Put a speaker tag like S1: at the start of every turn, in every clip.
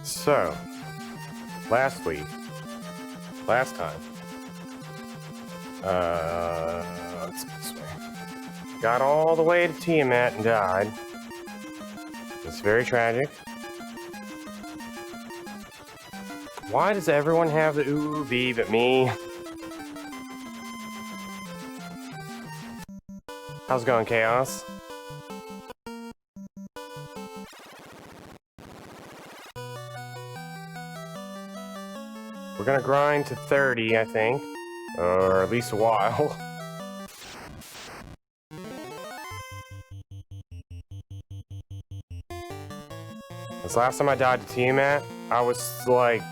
S1: So, last time, let's go this way. Got all the way to Tiamat and died. It's very tragic. Why does everyone have the ooh bee but me? How's it going, Chaos? We're gonna grind to 30, I think. Or at least a while. This last time I died to Tiamat, I was like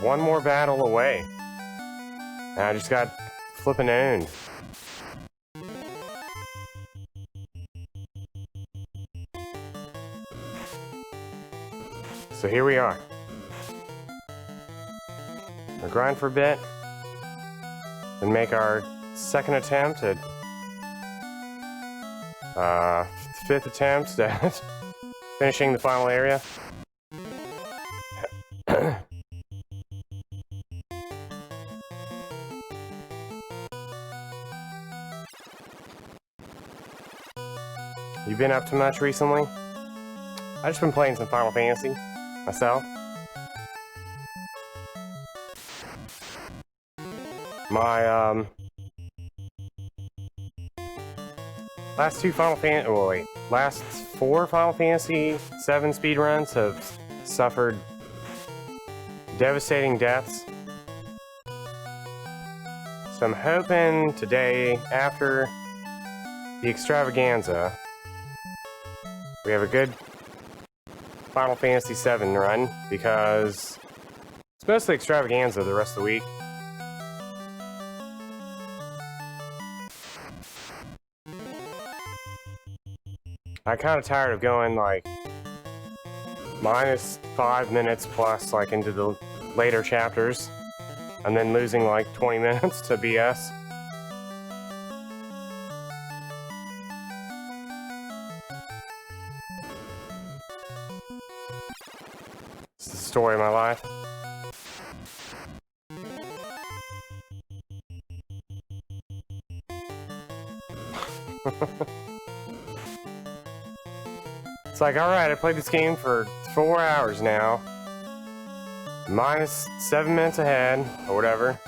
S1: one more battle away. And I just got flippin' owned. So here we are. We'll grind for a bit, and make our second attempt at fifth attempt at finishing the final area. You been up to much recently? I've just been playing some Final Fantasy myself. My last two Final Fantasy, well, wait, last 4 Final Fantasy 7 speedruns have suffered devastating deaths. So I'm hoping today, after the Extravaganza, we have a good Final Fantasy 7 run, because it's mostly Extravaganza the rest of the week. I'm kind of tired of going like minus 5 minutes plus like into the later chapters and then losing like 20 minutes to BS. It's the story of my life. It's like, alright, I played this game for 4 hours now. Minus 7 minutes ahead, or whatever.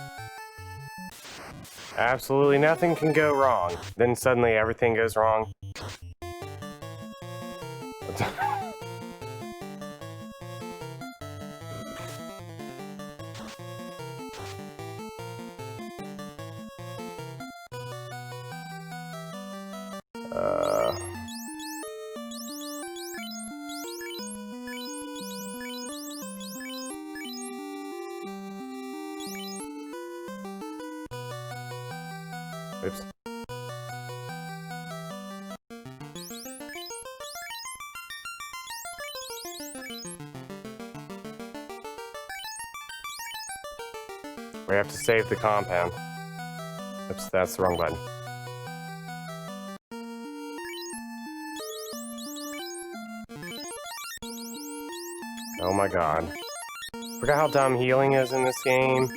S1: Absolutely nothing can go wrong. Then suddenly everything goes wrong. Oops. We have to save the compound. Oops, that's the wrong button. Oh my god. Forgot how dumb healing is in this game.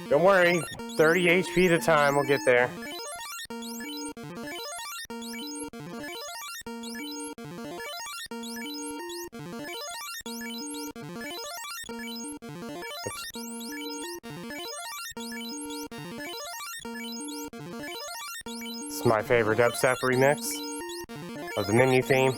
S1: Don't worry, 30 HP at a time, we'll get there. Oops. This is my favorite dubstep remix of the menu theme.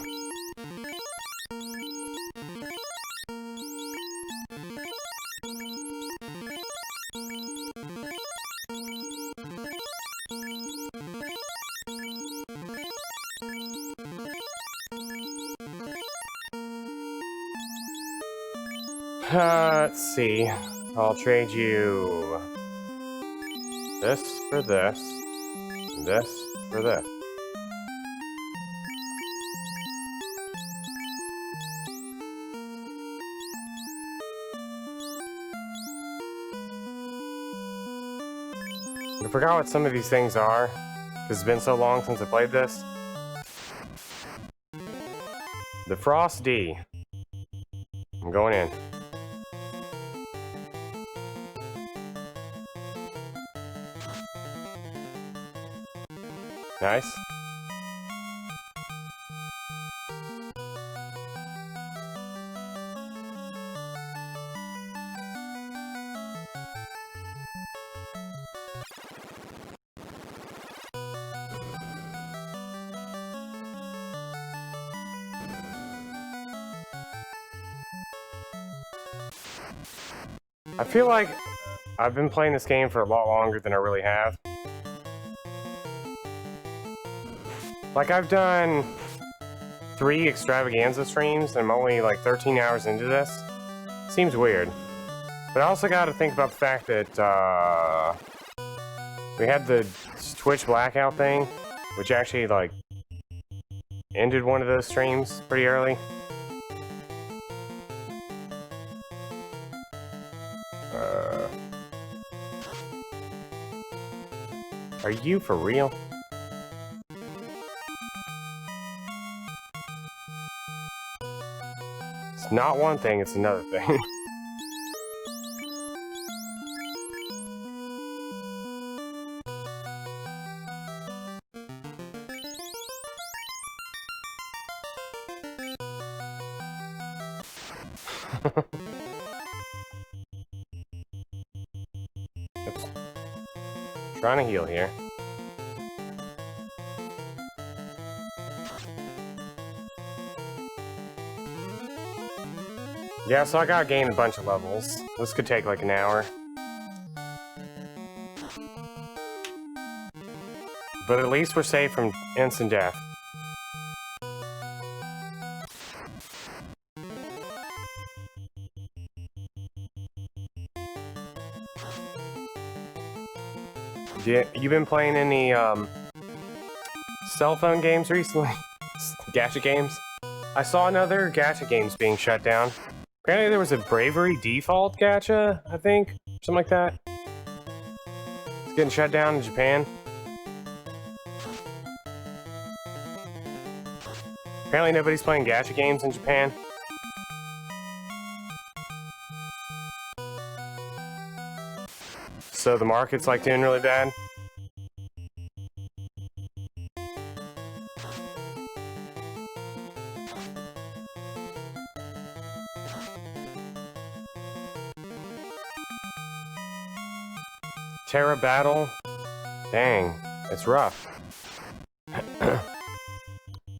S1: Let's see. I'll trade you this for this, and this for this. I forgot what some of these things are, because it's been so long since I played this. The Frost D. I'm going in. Nice. I feel like I've been playing this game for a lot longer than I really have. Like, I've done 3 Extravaganza streams, and I'm only like 13 hours into this. Seems weird. But I also gotta think about the fact that, we had the Twitch blackout thing, which actually, like, ended one of those streams pretty early. Are you for real? It's not one thing, it's another thing. Oops. Trying to heal here. Yeah, so I gotta gain a bunch of levels. This could take like an hour. But at least we're safe from instant death. You been playing any cell phone games recently? Gacha games? I saw another gacha games being shut down. Apparently there was a Bravery Default gacha, I think? Something like that. It's getting shut down in Japan. Apparently nobody's playing gacha games in Japan. So the market's like doing really bad. Terra Battle? Dang, it's rough. I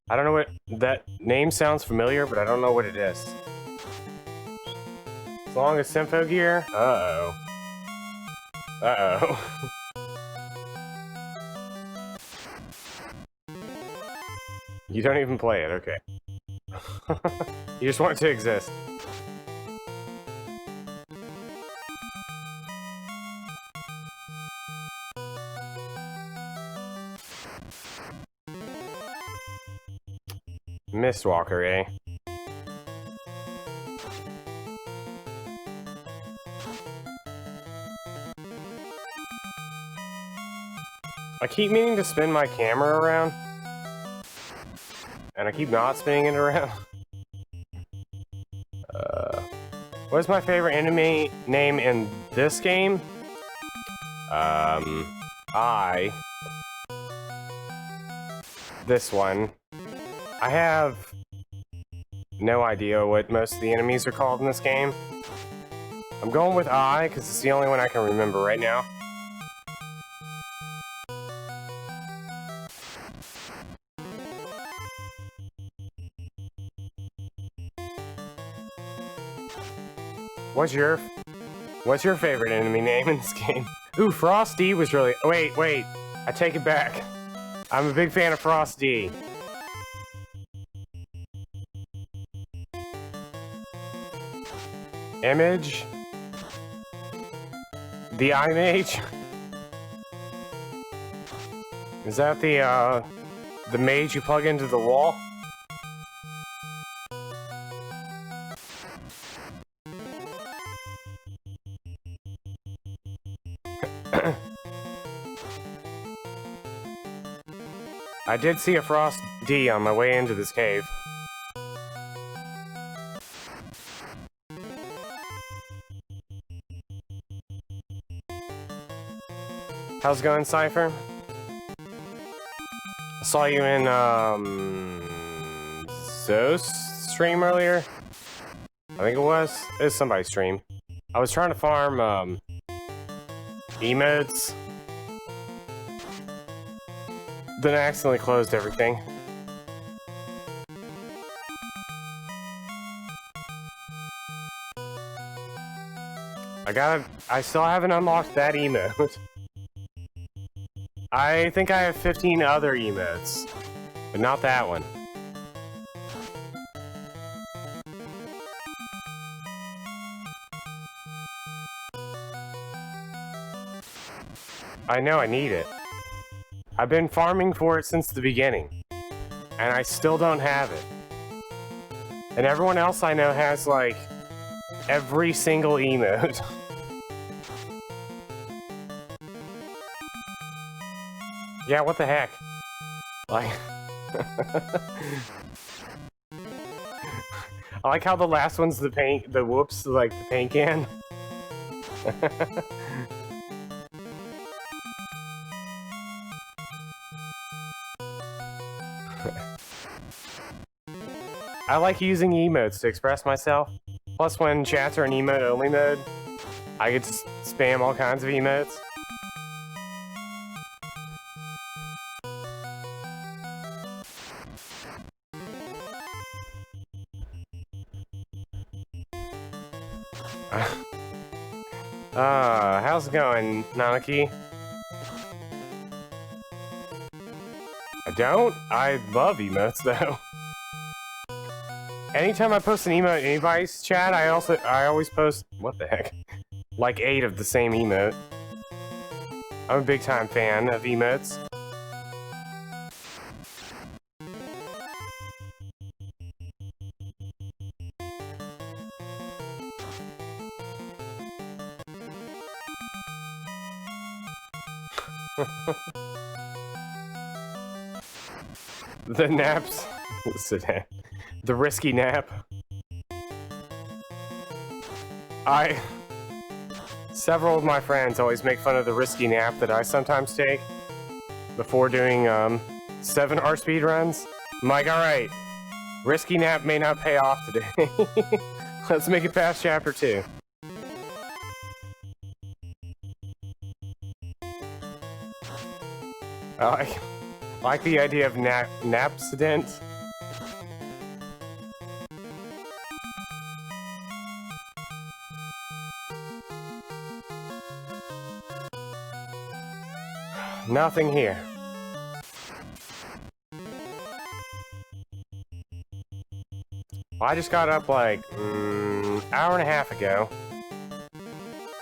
S1: don't know what... That name sounds familiar, but I don't know what it is. As long as Sympho Gear? Uh-oh. Uh-oh. You don't even play it, okay. You just want it to exist. Mistwalker, eh? I keep meaning to spin my camera around. And I keep not spinning it around. What's my favorite enemy name in this game? This one. I have no idea what most of the enemies are called in this game. I'm going with I, because it's the only one I can remember right now. What's your favorite enemy name in this game? Ooh, Frosty was really... Wait. I take it back. I'm a big fan of Frosty. Image. The Eye Mage. Is that the mage you plug into the wall? I did see a Frost D on my way into this cave. How's it going, Cypher? I saw you in, Zo's stream earlier. I think it was. It was somebody's stream. I was trying to farm, emotes. Then I accidentally closed everything. I still haven't unlocked that emote. I think I have 15 other emotes, but not that one. I know I need it. I've been farming for it since the beginning, and I still don't have it. And everyone else I know has, like, every single emote. Yeah, what the heck? Like... I like how the last one's the paint, the whoops, like the paint can. I like using emotes to express myself. Plus, when chats are in emote-only mode, I get to spam all kinds of emotes. How's it going, Nanaki? I don't? I love emotes, though. Anytime I post an emote in anybody's chat, I always post, what the heck? Like 8 of the same emote. I'm a big time fan of emotes. The naps. The risky nap. Several of my friends always make fun of the risky nap that I sometimes take before doing 7-hour speedruns. I'm like, alright, risky nap may not pay off today. Let's make it past chapter 2. I like the idea of napsident. Nothing here. Well, I just got up like hour and a half ago.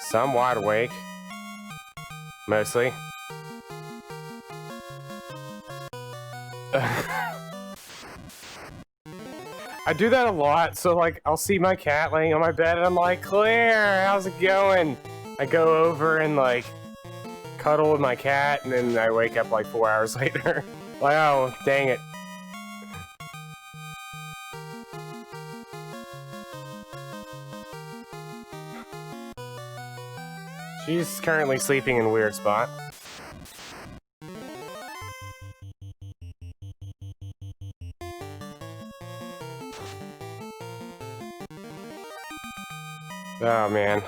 S1: So I'm wide awake. Mostly. I do that a lot, so like I'll see my cat laying on my bed and I'm like, Claire, how's it going? I go over and like cuddle with my cat and then I wake up like 4 hours later. Like, oh, dang it. She's currently sleeping in a weird spot. Oh, man.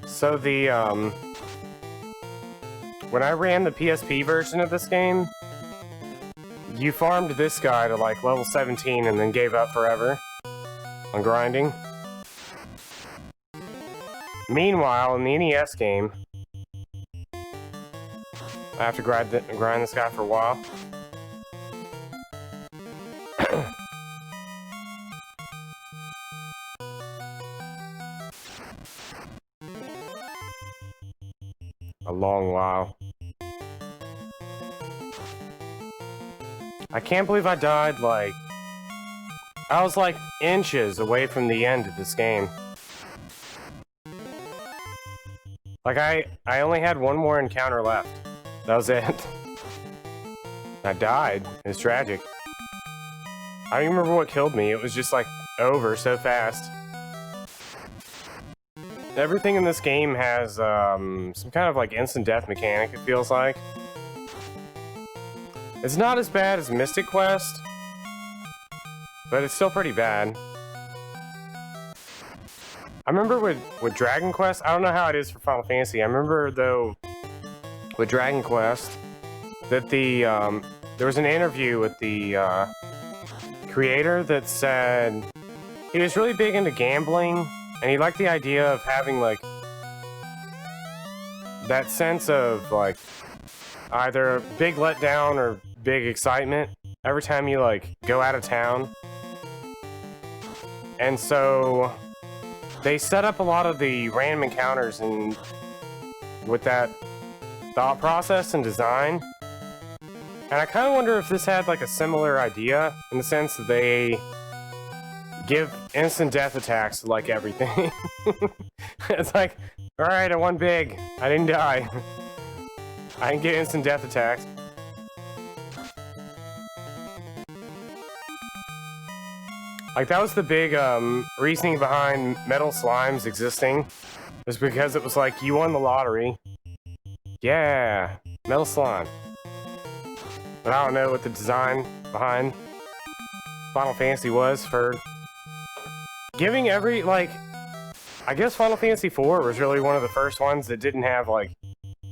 S1: So the, when I ran the PSP version of this game, you farmed this guy to like level 17 and then gave up forever on grinding. Meanwhile, in the NES game, I have to grind this guy for a while. A long while. I can't believe I died, like... I was like inches away from the end of this game. Like, I only had one more encounter left. That was it. I died. It's tragic. I don't even remember what killed me. It was just, like, over so fast. Everything in this game has, some kind of, like, instant death mechanic, it feels like. It's not as bad as Mystic Quest, but it's still pretty bad. I remember with Dragon Quest, I don't know how it is for Final Fantasy. I remember, though, with Dragon Quest, that there was an interview with the, creator that said he was really big into gambling, and he liked the idea of having, like, that sense of, like, either big letdown or big excitement every time you, like, go out of town. And so they set up a lot of the random encounters and with that thought process and design. And I kind of wonder if this had, like, a similar idea, in the sense that they give instant death attacks to, like, everything. It's like, alright, I won big. I didn't die. I didn't get instant death attacks. Like, that was the big, reasoning behind Metal Slimes existing. Was because it was like, you won the lottery. Yeah, Metal Slime. But I don't know what the design behind Final Fantasy was for giving every, like, I guess Final Fantasy IV was really one of the first ones that didn't have, like,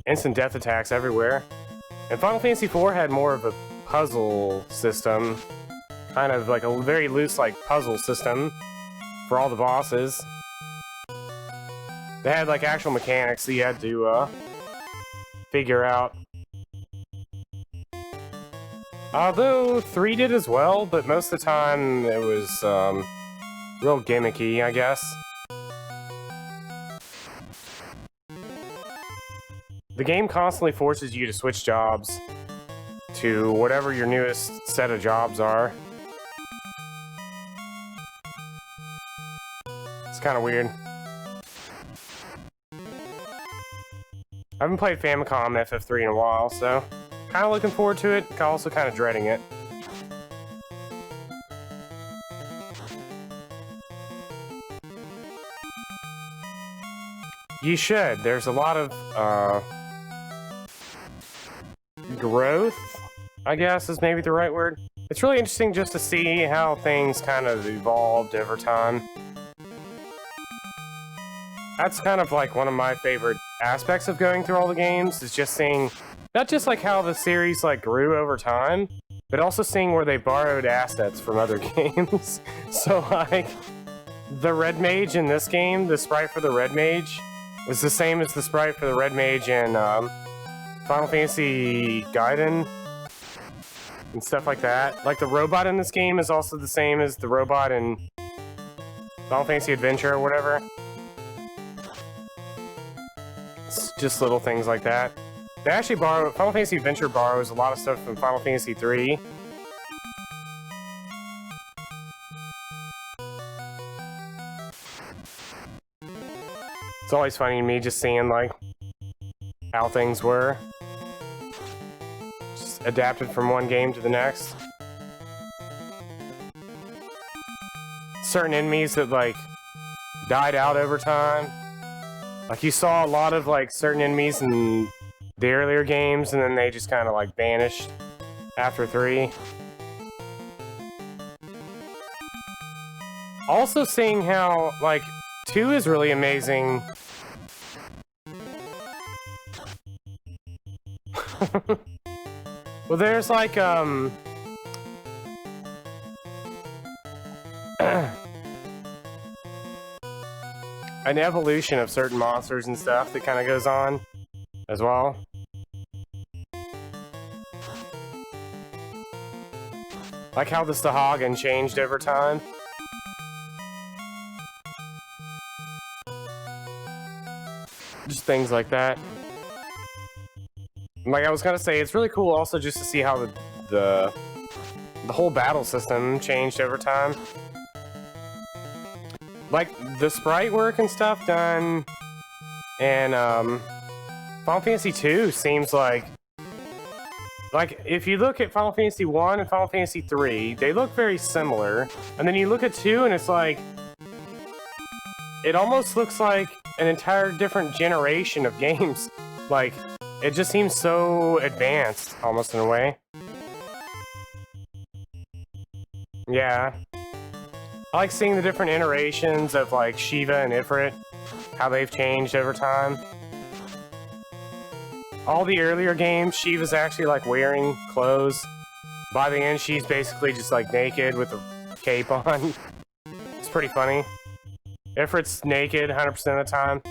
S1: instant death attacks everywhere. And Final Fantasy IV had more of a puzzle system, kind of like a very loose, like, puzzle system for all the bosses. They had, like, actual mechanics that you had to, figure out. Although 3 did as well, but most of the time it was, real gimmicky, I guess. The game constantly forces you to switch jobs to whatever your newest set of jobs are. It's kind of weird. I haven't played Famicom FF3 in a while, so kind of looking forward to it, also kind of dreading it. You should. There's a lot of, growth, I guess is maybe the right word. It's really interesting just to see how things kind of evolved over time. That's kind of like one of my favorite aspects of going through all the games, is just seeing not just like how the series like grew over time, but also seeing where they borrowed assets from other games. So like the Red Mage in this game, the sprite for the Red Mage was the same as the sprite for the Red Mage in Final Fantasy Gaiden and stuff like that. Like the robot in this game is also the same as the robot in Final Fantasy Adventure or whatever. It's just little things like that. They actually borrow, Final Fantasy Adventure borrows a lot of stuff from Final Fantasy 3. It's always funny to me just seeing, like, how things were. Just adapted from one game to the next. Certain enemies that, like, died out over time. Like, you saw a lot of, like, certain enemies in the earlier games, and then they just kind of, like, vanished after 3. Also seeing how, like, 2 is really amazing. Well, there's, like, an evolution of certain monsters and stuff that kind of goes on as well. Like how the Stahagan changed over time. Just things like that. Like I was gonna say, it's really cool also just to see how the whole battle system changed over time. Like, the sprite work and stuff done And Final Fantasy 2 seems like if you look at Final Fantasy 1 and Final Fantasy 3, they look very similar. And then you look at 2 and it's like it almost looks like an entire different generation of games. Like, it just seems so advanced, almost in a way. Yeah. I like seeing the different iterations of, like, Shiva and Ifrit, how they've changed over time. All the earlier games, Shiva's actually, like, wearing clothes. By the end, she's basically just, like, naked with a cape on. It's pretty funny. Ifrit's naked 100% of the time.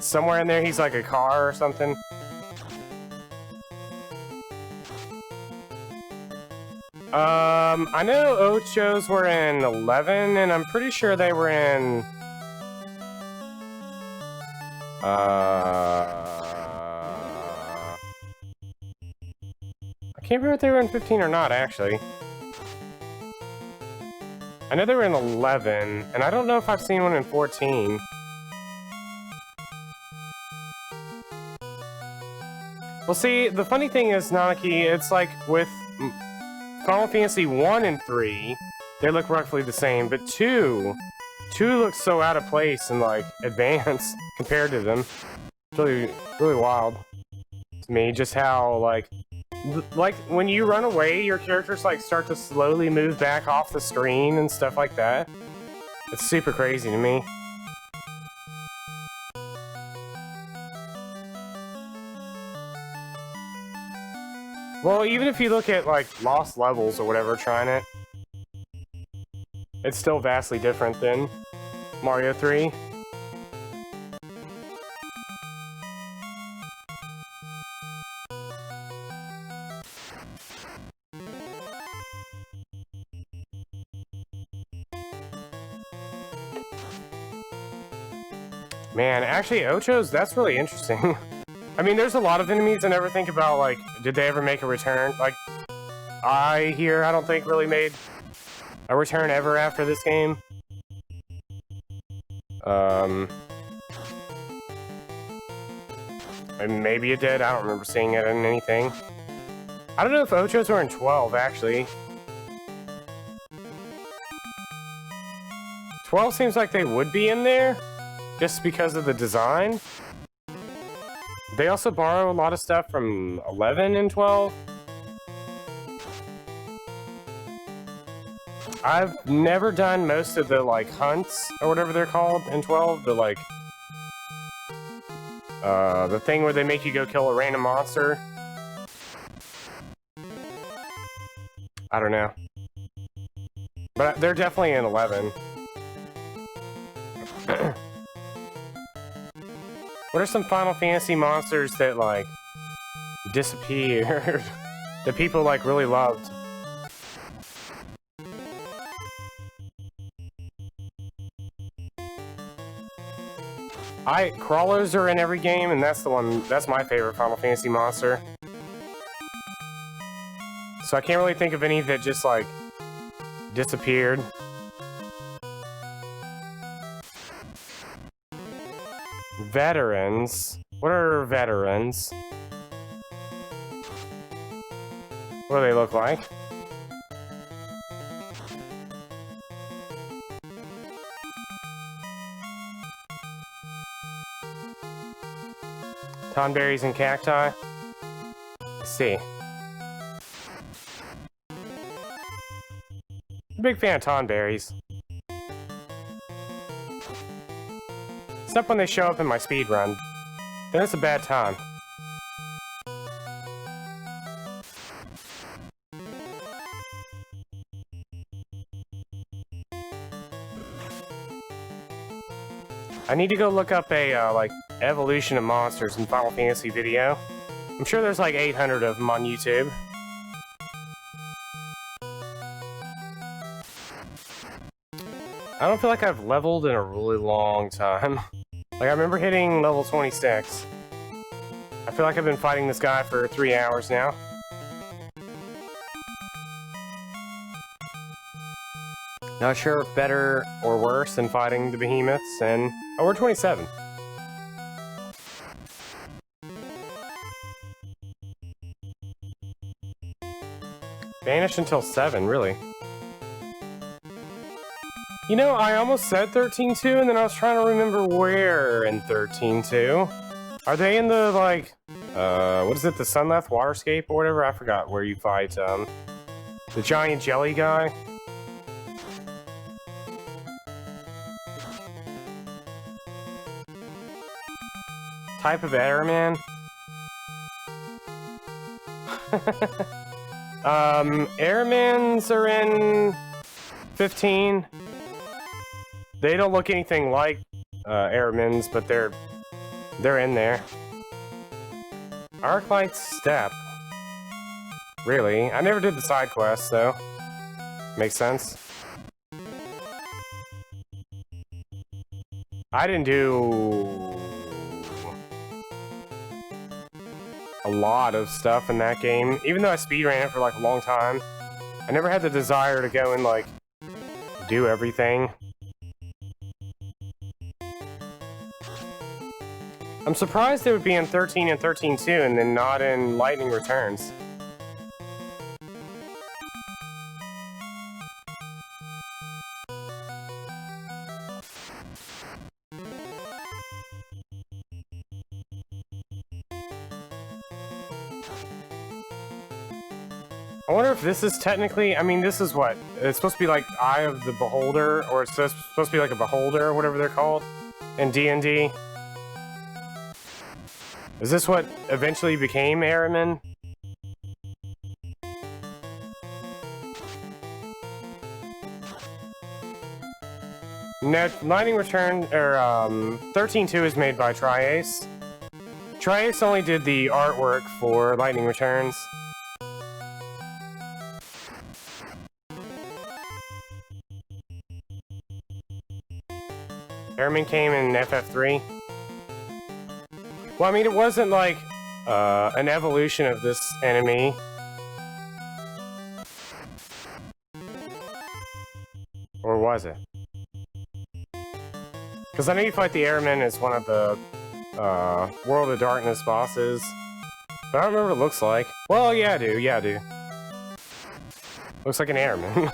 S1: Somewhere in there, he's like a car or something. I know Ochos were in 11, and I'm pretty sure they were in... I can't remember if they were in 15 or not, actually. I know they were in 11, and I don't know if I've seen one in 14. Well, see, the funny thing is, Nanaki, it's like with Final Fantasy 1 and 3, they look roughly the same, but 2 looks so out of place and, like, advanced compared to them. It's really, really wild to me, just how, like, when you run away, your characters, like, start to slowly move back off the screen and stuff like that. It's super crazy to me. Well, even if you look at, like, Lost Levels or whatever, trying it, it's still vastly different than Mario 3. Man, actually, Ochos, that's really interesting. I mean, there's a lot of enemies I never think about, like, did they ever make a return? Like, I don't think really made a return ever after this game. Maybe it did, I don't remember seeing it in anything. I don't know if Ochos were in 12, actually. 12 seems like they would be in there, just because of the design. They also borrow a lot of stuff from 11 and 12. I've never done most of the, like, hunts, or whatever they're called, in 12. The, like, the thing where they make you go kill a random monster. I don't know. But they're definitely in 11. What are some Final Fantasy monsters that, like, disappeared? That people, like, really loved? Crawlers are in every game, and that's my favorite Final Fantasy monster. So I can't really think of any that just, like, disappeared. Veterans? What are veterans? What do they look like? Tonberries and cacti? Let's see. I'm a big fan of tonberries. Except when they show up in my speedrun. Then it's a bad time. I need to go look up a, like, evolution of monsters in Final Fantasy video. I'm sure there's like 800 of them on YouTube. I don't feel like I've leveled in a really long time. Like, I remember hitting level 26. I feel like I've been fighting this guy for 3 hours now. Not sure if better or worse than fighting the behemoths, and... Oh, we're 27. Banished until 7, really. You know, I almost said 13-2, and then I was trying to remember where in 13-2. Are they in the, like, what is it, the Sunleth Waterscape or whatever? I forgot where you fight, the giant jelly guy. Type of airman? Airmans are in 15. They don't look anything like airmans, but they're in there. Arclight Step. Really? I never did the side quests, though. Makes sense. I didn't do a lot of stuff in that game. Even though I speedran it for like a long time, I never had the desire to go and like do everything. I'm surprised it would be in 13 and 13-2 and then not in Lightning Returns. I wonder if this is technically, I mean, this is what? It's supposed to be like Eye of the Beholder, or it's supposed to be like a Beholder, or whatever they're called, in D&D. Is this what eventually became Ahriman? No, Lightning Return, or 13-2 is made by Tri-Ace. Tri-Ace only did the artwork for Lightning Returns. Ahriman came in FF3. Well, I mean, it wasn't like an evolution of this enemy. Or was it? Because I know you fight the Airman as one of the World of Darkness bosses. But I don't remember what it looks like. Well, yeah, I do. Yeah, I do. Looks like an Airman.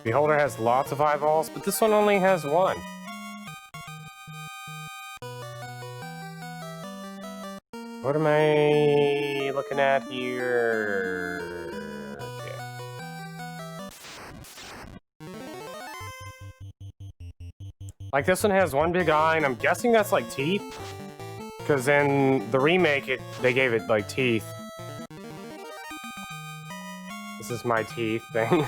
S1: Beholder has lots of eyeballs, but this one only has one. What am I looking at here? Okay. Like, this one has one big eye, and I'm guessing that's like teeth. Because in the remake, they gave it like teeth. This is my teeth thing.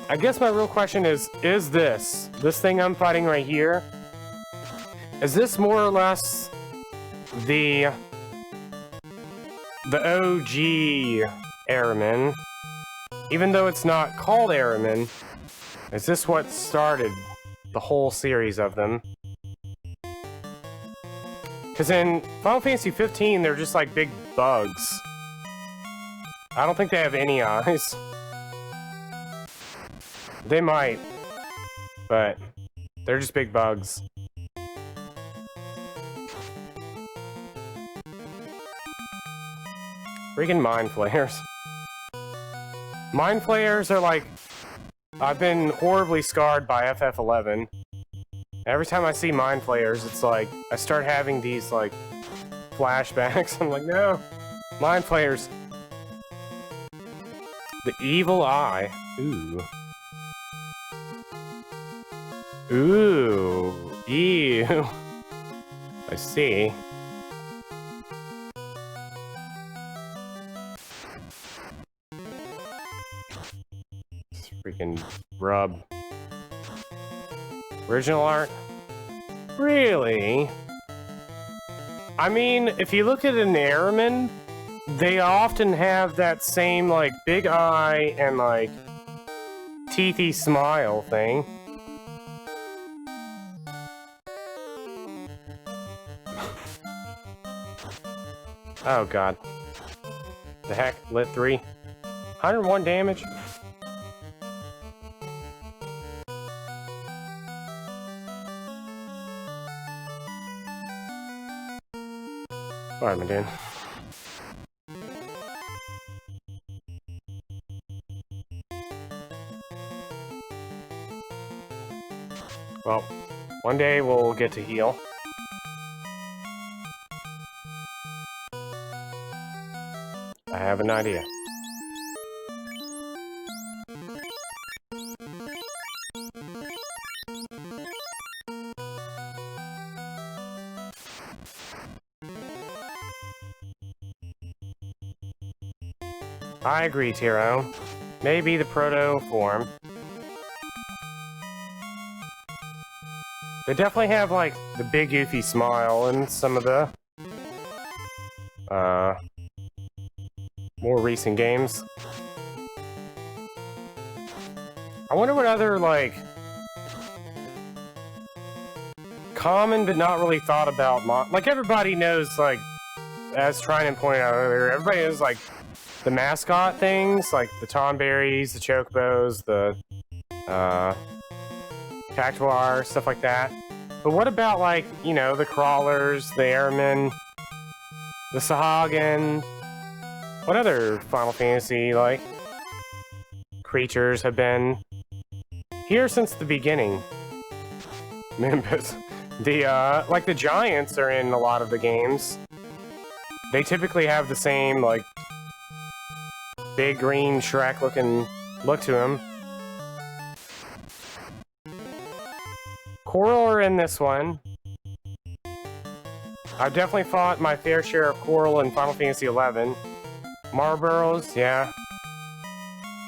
S1: I guess my real question is this thing I'm fighting right here, is this more or less the OG Ahriman? Even though it's not called Ahriman, is this what started the whole series of them? Because in Final Fantasy 15, they're just like big bugs. I don't think they have any eyes. They might, but they're just big bugs. Freaking Mind Flayers. Mind Flayers are like... I've been horribly scarred by FF11. Every time I see Mind Flayers, it's like, I start having these, like, flashbacks. I'm like, no! Mind Flayers. The Evil Eye. Ooh. Ooh, ew. I see. This freaking rub. Original art? Really? I mean, if you look at an Ahriman, they often have that same, like, big eye and, like, teethy smile thing. Oh, God. The heck? Lit 3. 101 damage? What am I doing? Well, one day we'll get to heal. I have an idea. I agree, Tiro. Maybe the proto form. They definitely have, like, the big goofy smile in some of the more recent games. I wonder what other, like, common but not really thought about like, everybody knows, like, as Trinan pointed out earlier, everybody knows, like, the mascot things, like the Tomberries, the Chocobos, the Cactuar, stuff like that. But what about, like, you know, the Crawlers, the Airmen, the Sahagin? What other Final Fantasy, like, creatures have been here since the beginning? Nimbus. Like, the Giants are in a lot of the games. They typically have the same, like, big green Shrek-looking look to them. Coral are in this one. I've definitely fought my fair share of Coral in Final Fantasy XI. Marlboros, yeah.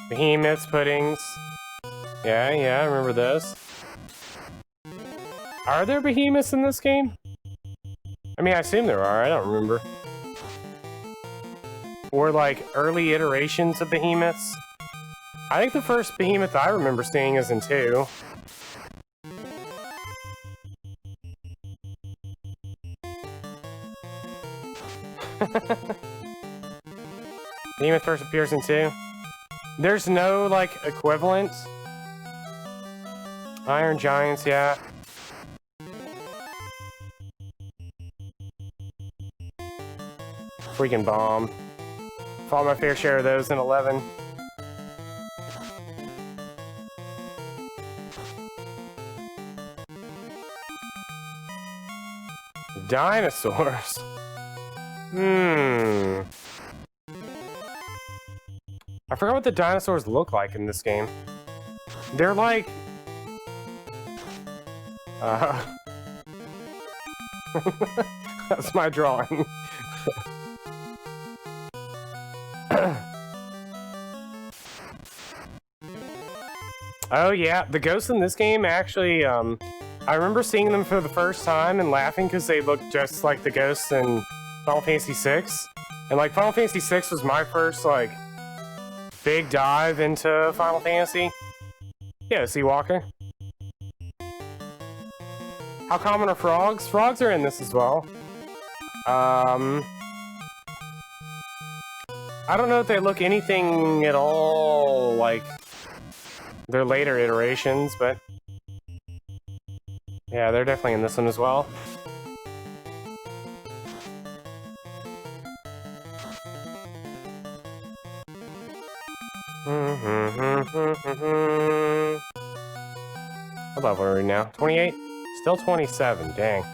S1: Behemoths, puddings. Yeah, I remember those. Are there behemoths in this game? I mean, I assume there are, I don't remember. Or, like, early iterations of behemoths. I think the first behemoth I remember seeing is in 2. Behemoth first appears in 2. There's no, like, equivalent. Iron Giants, yeah. Freaking bomb. Fought my fair share of those in 11. Dinosaurs. I forgot what the dinosaurs look like in this game. They're like... That's my drawing. Oh yeah, the ghosts in this game actually, I remember seeing them for the first time and laughing because they looked just like the ghosts in Final Fantasy VI. And, like, Final Fantasy VI was my first, like, big dive into Final Fantasy. Yeah, Seawalker. How common are frogs? Frogs are in this as well. I don't know if they look anything at all like their later iterations, but yeah, they're definitely in this one as well. What level are we now? 28? Still 27, dang.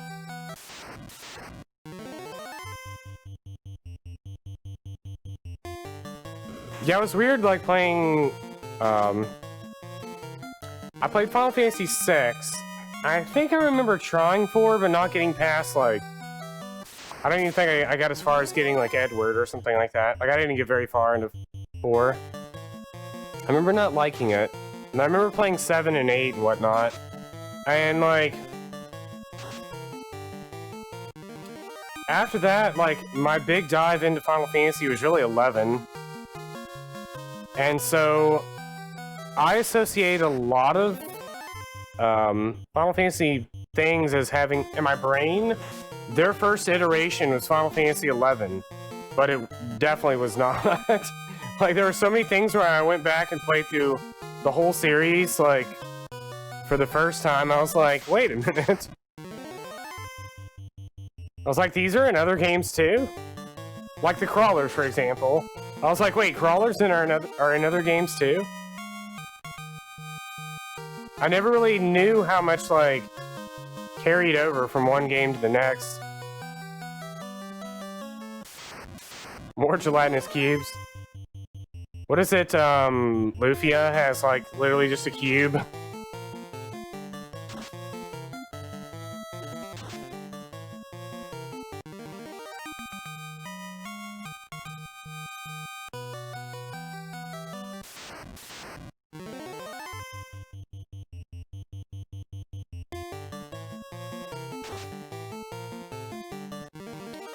S1: Yeah, it was weird, like, playing, I played Final Fantasy VI. I think I remember trying 4, but not getting past, like... I don't even think I got as far as getting, like, Edward or something like that. Like, I didn't get very far into 4. I remember not liking it. And I remember playing 7 and 8 and whatnot. And, like... after that, like, my big dive into Final Fantasy was really 11. And so, I associate a lot of Final Fantasy things as having, in my brain, their first iteration was Final Fantasy 11. But it definitely was not. Like, there were so many things where I went back and played through the whole series, like, for the first time, I was like, wait a minute. I was like, these are in other games too? Like the crawlers, for example. I was like, wait, crawlers are in other games too? I never really knew how much, like, carried over from one game to the next. More gelatinous cubes. What is it, Lufia has, like, literally just a cube?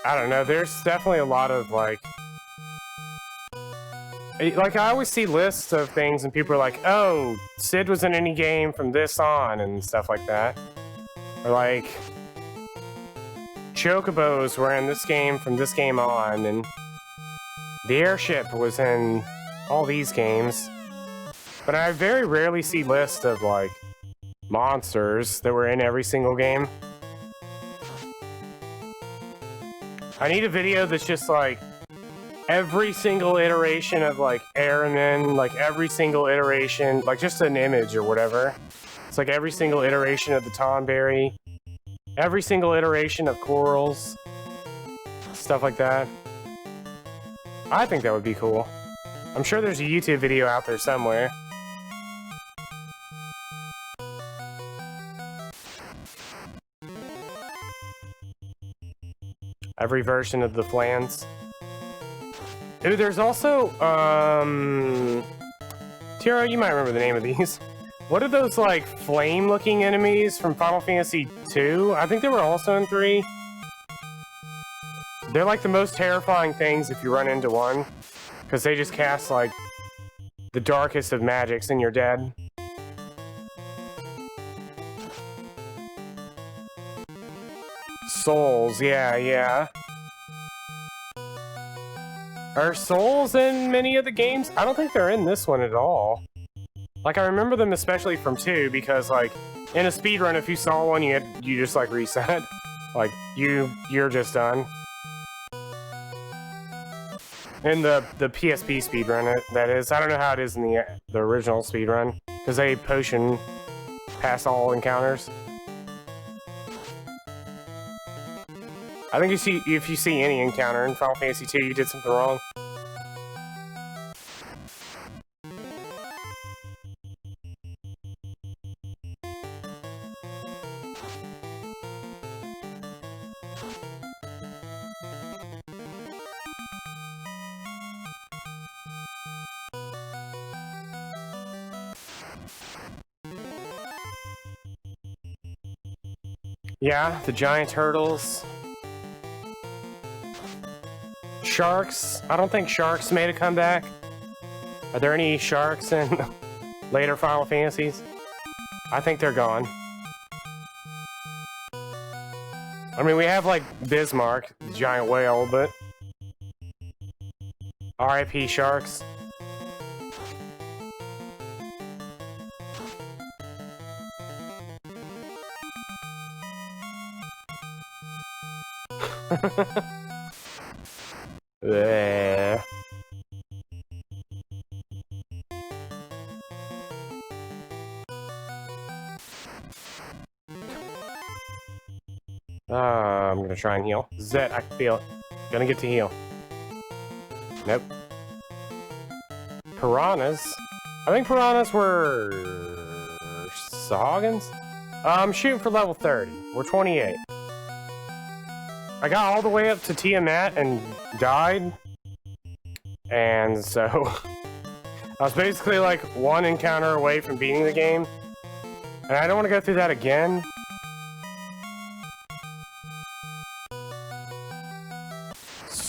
S1: I don't know, there's definitely a lot of, like, I always see lists of things and people are like, oh, Sid was in any game from this on and stuff like that. Or like, Chocobos were in this game from this game on, and the airship was in all these games. But I very rarely see lists of, like, monsters that were in every single game. I need a video that's just, like, every single iteration of, like, Airman, like, every single iteration, like, just an image or whatever. It's like every single iteration of the Tonberry, every single iteration of Corals, stuff like that. I think that would be cool. I'm sure there's a YouTube video out there somewhere. Every version of the Flans. Dude, there's also, Tira, you might remember the name of these. What are those, like, flame-looking enemies from Final Fantasy II? I think they were also in 3. They're, like, the most terrifying things if you run into one. Because they just cast, like, the darkest of magics and you're dead. Souls, yeah. Are souls in many of the games? I don't think they're in this one at all. Like, I remember them especially from 2 because, like, in a speedrun, if you saw one, you just, like, reset. Like, you're just done. In the PSP speedrun, that is. I don't know how it is in the original speedrun, because they potion past all encounters. I think if you see any encounter in Final Fantasy II, you did something wrong. Yeah, the giant turtles. Sharks. I don't think sharks made a comeback. Are there any sharks in later Final Fantasies? I think they're gone. I mean, we have, like, Bismarck, the giant whale, but R.I.P. sharks. Bleh. I'm gonna try and heal. Zet, I can feel it. Gonna get to heal. Nope. Piranhas? I think piranhas were Sahuagins? I'm shooting for level 30. We're 28. I got all the way up to Tiamat and died. And so I was basically like one encounter away from beating the game. And I don't want to go through that again.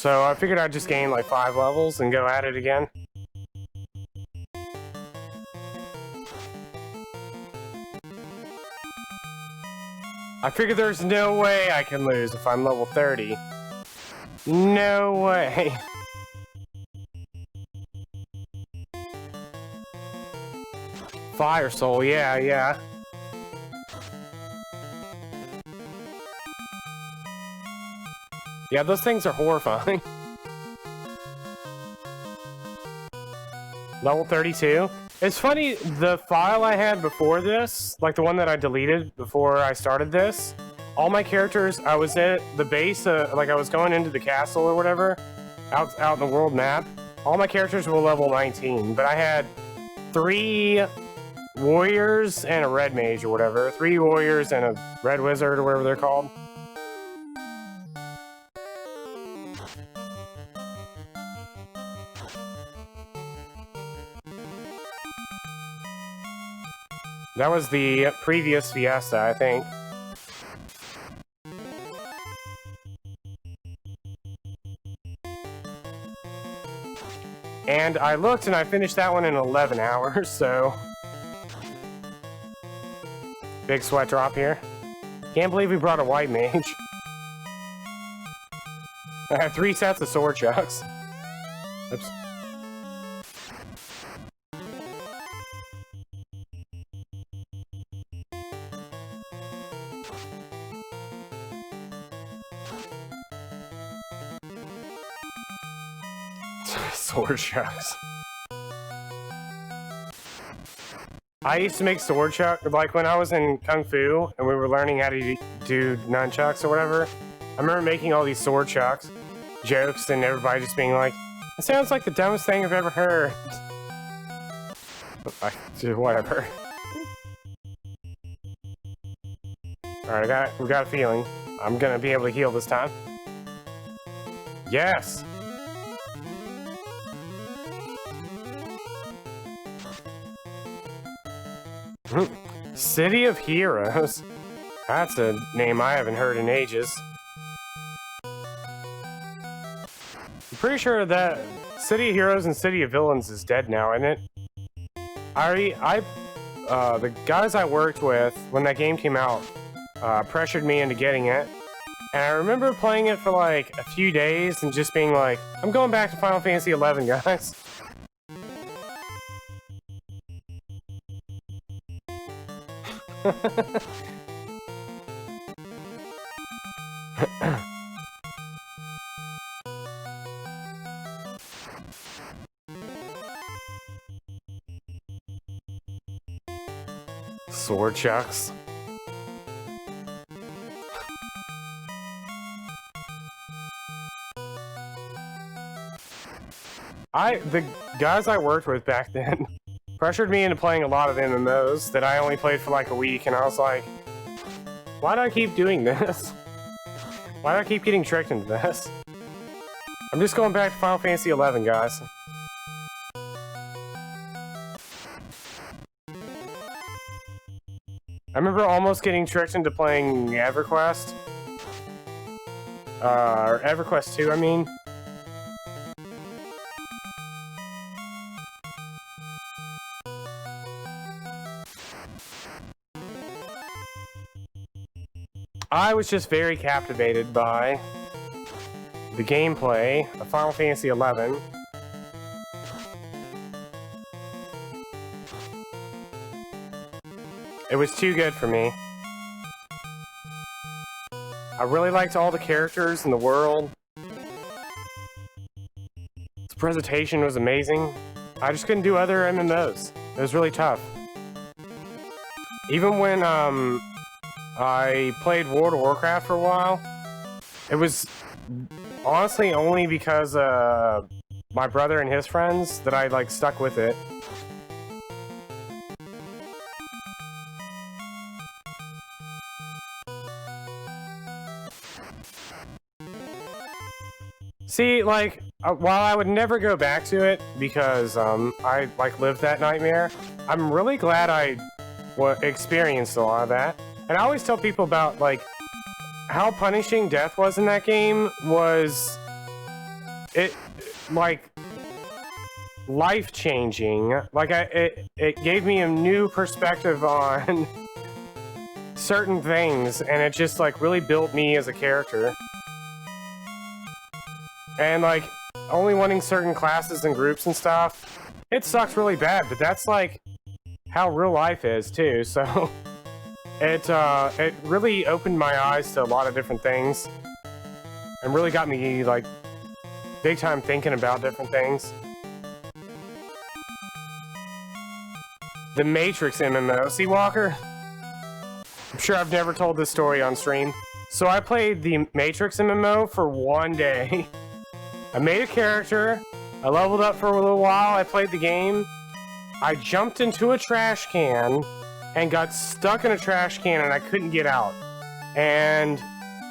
S1: So I figured I'd just gain like 5 levels and go at it again. I figured there's no way I can lose if I'm level 30. No way. Fire Soul, yeah. Yeah, those things are horrifying. Level 32. It's funny, the file I had before this, like the one that I deleted before I started this, all my characters, I was at the base, like I was going into the castle or whatever, out in the world map. All my characters were level 19, but I had 3 warriors and a red mage or whatever. 3 warriors and a red wizard or whatever they're called. That was the previous Fiesta, I think. And I looked and I finished that one in 11 hours, so... Big sweat drop here. Can't believe we brought a white mage. I have 3 sets of sword chucks. Oops. Sword chucks. I used to make sword chuck, like when I was in Kung Fu and we were learning how to do nunchucks or whatever. I remember making all these sword chucks jokes and everybody just being like, "It sounds like the dumbest thing I've ever heard." Whatever. Alright, we got a feeling. I'm gonna be able to heal this time. Yes! City of Heroes. That's a name I haven't heard in ages. I'm pretty sure that City of Heroes and City of Villains is dead now, isn't it? The guys I worked with when that game came out pressured me into getting it. And I remember playing it for like a few days and just being like, I'm going back to Final Fantasy XI, guys. Sword chucks. The guys I worked with back then pressured me into playing a lot of MMOs that I only played for like a week, and I was like, why do I keep doing this? Why do I keep getting tricked into this? I'm just going back to Final Fantasy XI, guys. I remember almost getting tricked into playing EverQuest. Or EverQuest 2, I mean. I was just very captivated by the gameplay of Final Fantasy XI. It was too good for me. I really liked all the characters in the world. The presentation was amazing. I just couldn't do other MMOs. It was really tough. Even when I played World of Warcraft for a while, it was honestly only because my brother and his friends that I like stuck with it. See, like, while I would never go back to it because I like lived that nightmare, I'm really glad I experienced a lot of that. And I always tell people about, like, how punishing death was in that game was it like life-changing. Like it gave me a new perspective on certain things, and it just like really built me as a character. And like only wanting certain classes and groups and stuff, it sucks really bad, but that's like how real life is too. So it really opened my eyes to a lot of different things and really got me like big time thinking about different things. The Matrix MMO. See, Walker? I'm sure I've never told this story on stream. So I played the Matrix MMO for one day. I made a character, I leveled up for a little while, I played the game, I jumped into a trash can and got stuck in a trash can and I couldn't get out. And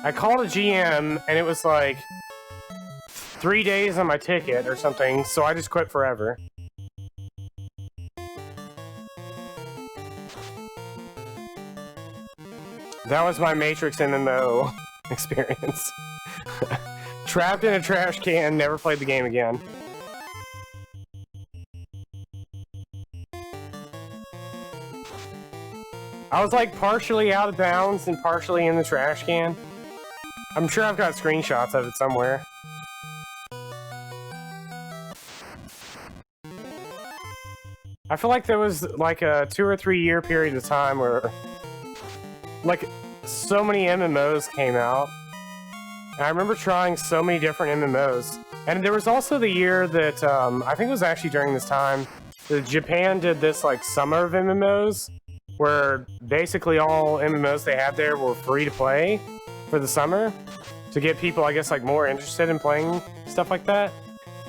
S1: I called a GM and it was like 3 days on my ticket or something, so I just quit forever. That was my Matrix MMO experience. Trapped in a trash can, never played the game again. I was like partially out of bounds and partially in the trash can. I'm sure I've got screenshots of it somewhere. I feel like there was like a 2 or 3 year period of time where like so many MMOs came out. And I remember trying so many different MMOs. And there was also the year that, I think it was actually during this time, that Japan did this like summer of MMOs, where basically all MMOs they had there were free to play for the summer, to get people, I guess, like more interested in playing stuff like that.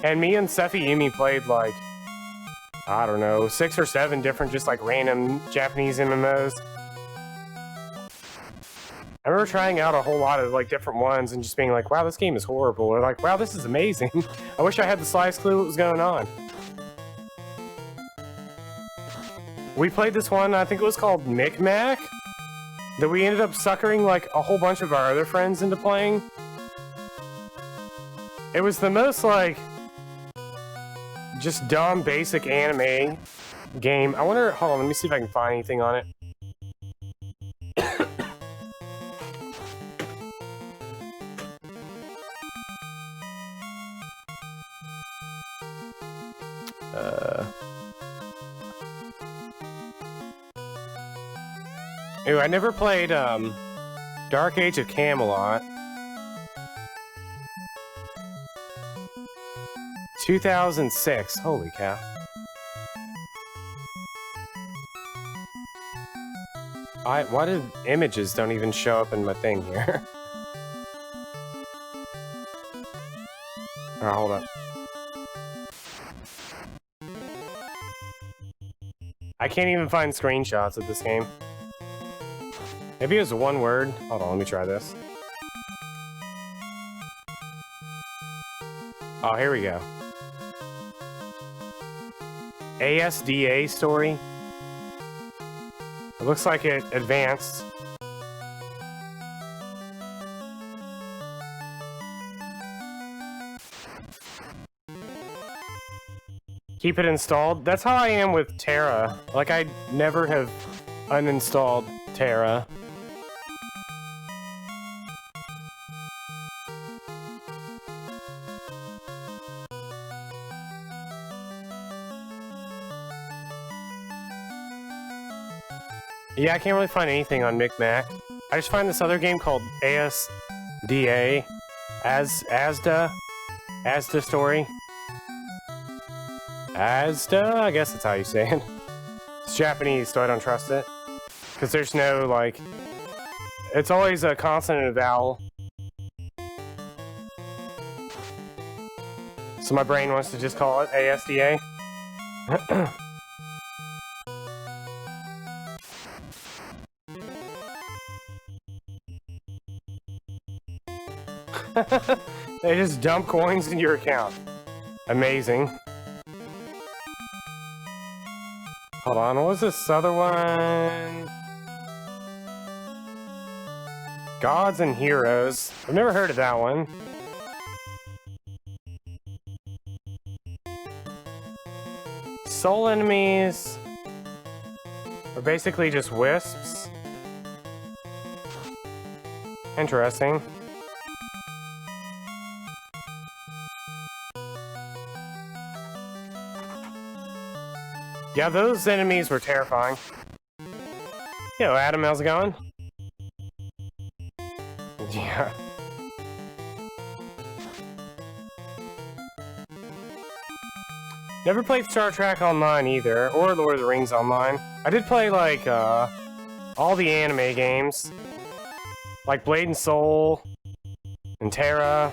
S1: And me and Sefi Yumi played like, I don't know, 6 or 7 different just like random Japanese MMOs. I remember trying out a whole lot of like different ones and just being like, wow, this game is horrible. Or like, wow, this is amazing. I wish I had the slightest clue what was going on. We played this one, I think it was called Micmac, that we ended up suckering like a whole bunch of our other friends into playing. It was the most like just dumb basic anime game. I wonder, hold on, let me see if I can find anything on it. Ooh, I never played Dark Age of Camelot. 2006, holy cow. Why did images don't even show up in my thing here? Alright, hold up. I can't even find screenshots of this game. Maybe it was one word. Hold on, let me try this. Oh, here we go. ASDA story. It looks like it advanced. Keep it installed. That's how I am with Terra. Like, I never have uninstalled Terra. Yeah, I can't really find anything on Micmac. I just find this other game called ASDA. Asda story. Asda? I guess that's how you say it. It's Japanese, so I don't trust it. Because there's no, like... It's always a consonant and a vowel. So my brain wants to just call it ASDA. They just dump coins into your account. Amazing. Hold on, what was this other one? Gods and Heroes. I've never heard of that one. soul enemies are basically just wisps. Interesting. Yeah, those enemies were terrifying. Yo, Adam, how's it going? Yeah. Never played Star Trek Online either, or Lord of the Rings Online. I did play, like, all the anime games. Like Blade and Soul, and Terra,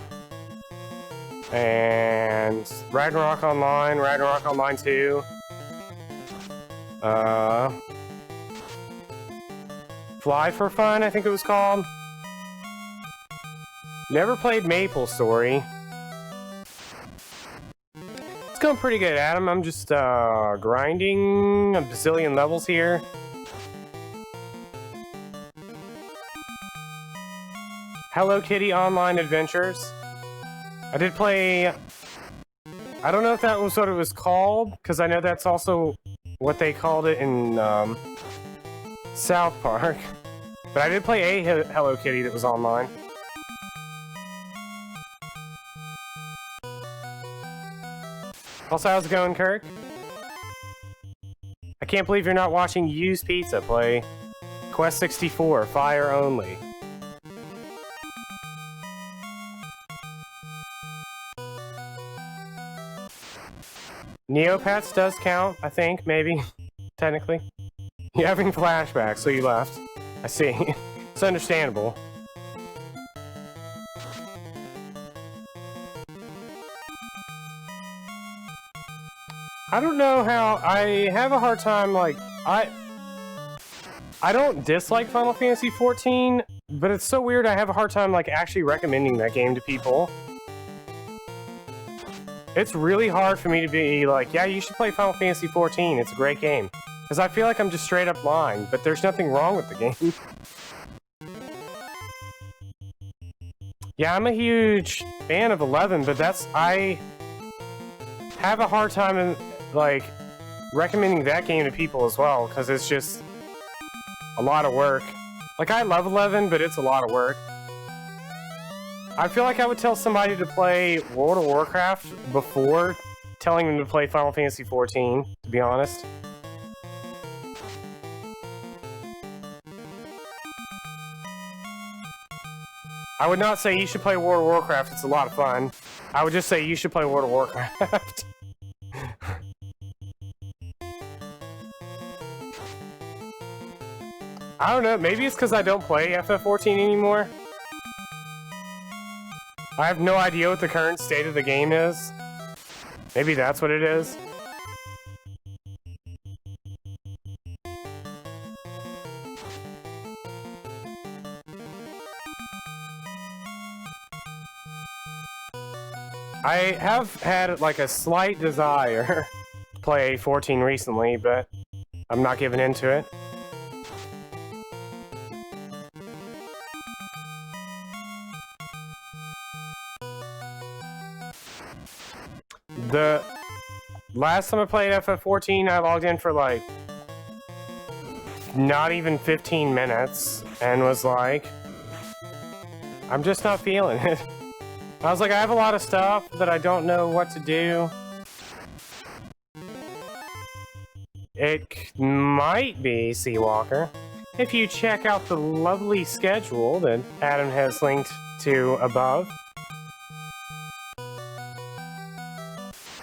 S1: and Ragnarok Online 2. Fly for Fun, I think it was called. Never played Maple Story. It's going pretty good, Adam. I'm just grinding a bazillion levels here. Hello Kitty Online Adventures. I did play... I don't know if that was what it was called, because I know that's also what they called it in South Park. But I did play a Hello Kitty that was online. Also, how's it going, Kirk? I can't believe you're not watching Used Pizza play Quest 64, Fire Only. Neopets does count, I think, maybe, technically. You're having flashbacks, so you left. I see. It's understandable. I don't know how... I have a hard time, like... I don't dislike Final Fantasy XIV, but it's so weird I have a hard time, like, actually recommending that game to people. It's really hard for me to be like, yeah, you should play Final Fantasy XIV, it's a great game. Because I feel like I'm just straight up lying, but there's nothing wrong with the game. Yeah, I'm a huge fan of 11, but I have a hard time in, like, recommending that game to people as well, because it's just a lot of work. Like, I love 11, but it's a lot of work. I feel like I would tell somebody to play World of Warcraft before telling them to play Final Fantasy XIV, to be honest. I would not say you should play World of Warcraft, it's a lot of fun. I would just say you should play World of Warcraft. I don't know, maybe it's because I don't play FF14 anymore. I have no idea what the current state of the game is. Maybe that's what it is. I have had, like, a slight desire to play 14 recently, but I'm not giving into it. The last time I played FF14, I logged in for, like, not even 15 minutes, and was like, I'm just not feeling it. I was like, I have a lot of stuff that I don't know what to do. It might be Seawalker. If you check out the lovely schedule that Adam has linked to above,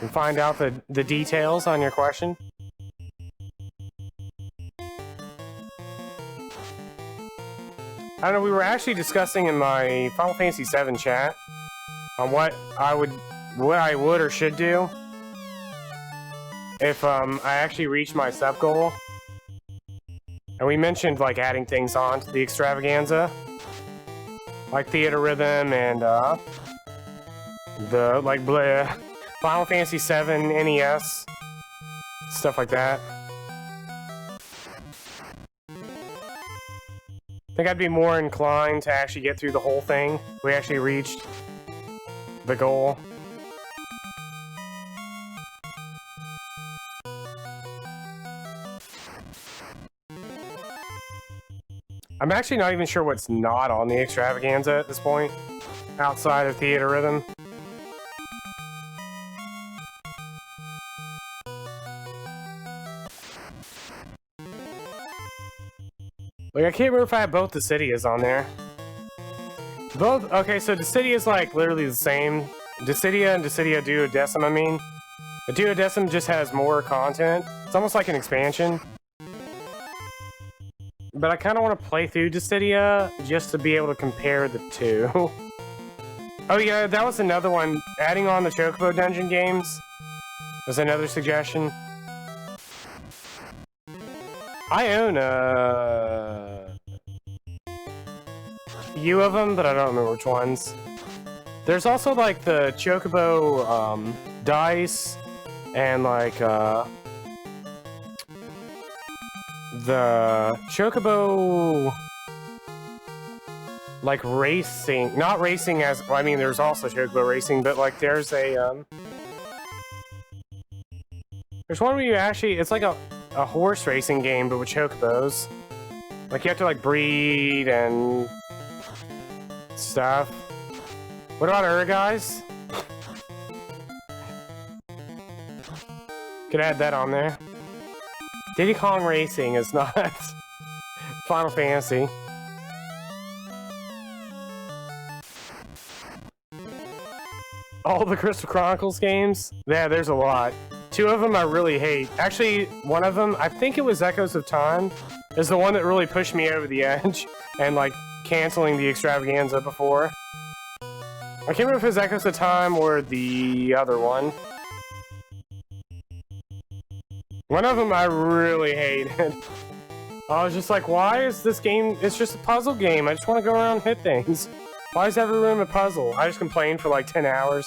S1: and find out the details on your question. I don't know, we were actually discussing in my Final Fantasy VII chat on what I would or should do if I actually reached my sub goal. And we mentioned, like, adding things on to the Extravaganza, like Theater Rhythm and the, like, Final Fantasy VII NES, stuff like that. I think I'd be more inclined to actually get through the whole thing if we actually reached the goal. I'm actually not even sure what's not on the Extravaganza at this point, outside of Theater Rhythm. Like, I can't remember if I have both Decidias on there. Both, okay, so Decidia is like literally the same. Decidia and Decidia Duodecim, I mean. The Duodecim just has more content. It's almost like an expansion. But I kind of want to play through Decidia just to be able to compare the two. Oh yeah, that was another one. Adding on the Chocobo Dungeon games was another suggestion. I own a few of them, but I don't remember which ones. There's also like the Chocobo dice and like the Chocobo like racing, not racing as, well, I mean there's also Chocobo racing, but like there's a there's one where you actually, it's like a horse racing game but with Chocobos. Like you have to like breed and stuff. What about guys? Could add that on there. Diddy Kong Racing is not Final Fantasy. All the Crystal Chronicles games? Yeah, there's a lot. Two of them I really hate. Actually, one of them, I think it was Echoes of Time, is the one that really pushed me over the edge and like canceling the Extravaganza before. I can't remember if it was Echoes of Time or the other one. One of them I really hated. I was just like, why is this game? It's just a puzzle game. I just want to go around and hit things. Why is every room a puzzle? I just complained for like 10 hours.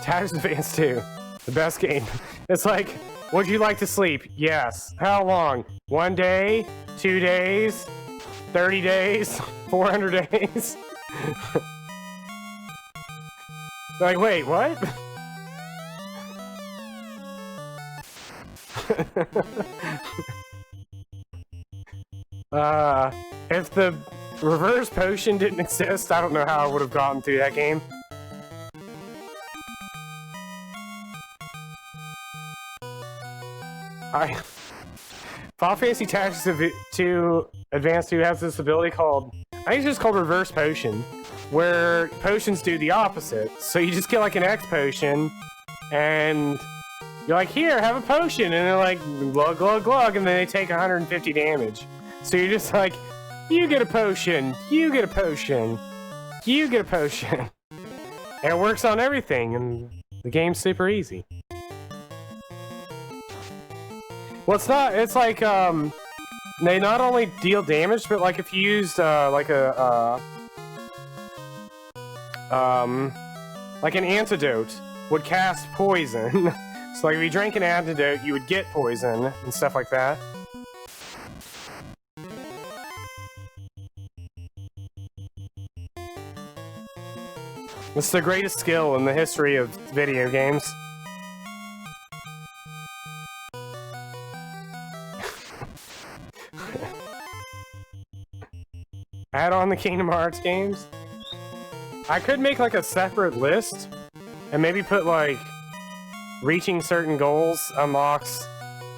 S1: Tactics Advance 2. The best game. It's like, would you like to sleep? Yes. How long? 1 day? 2 days? 30 days? 400 days? Like, wait, what? If the reverse potion didn't exist, I don't know how I would have gotten through that game. Final Fantasy Tactics 2 Advance 2 has this ability called, I think it's just called Reverse Potion, where potions do the opposite. So you just get like an X potion, and you're like, here, have a potion, and they're like, glug, glug, glug, and then they take 150 damage. So you're just like, you get a potion, you get a potion, you get a potion. And it works on everything, and the game's super easy. Well, it's not, it's like, they not only deal damage, but like if you used, like an antidote would cast poison. So like if you drank an antidote, you would get poison and stuff like that. It's the greatest skill in the history of video games. Add on the Kingdom Hearts games. I could make like a separate list and maybe put like reaching certain goals unlocks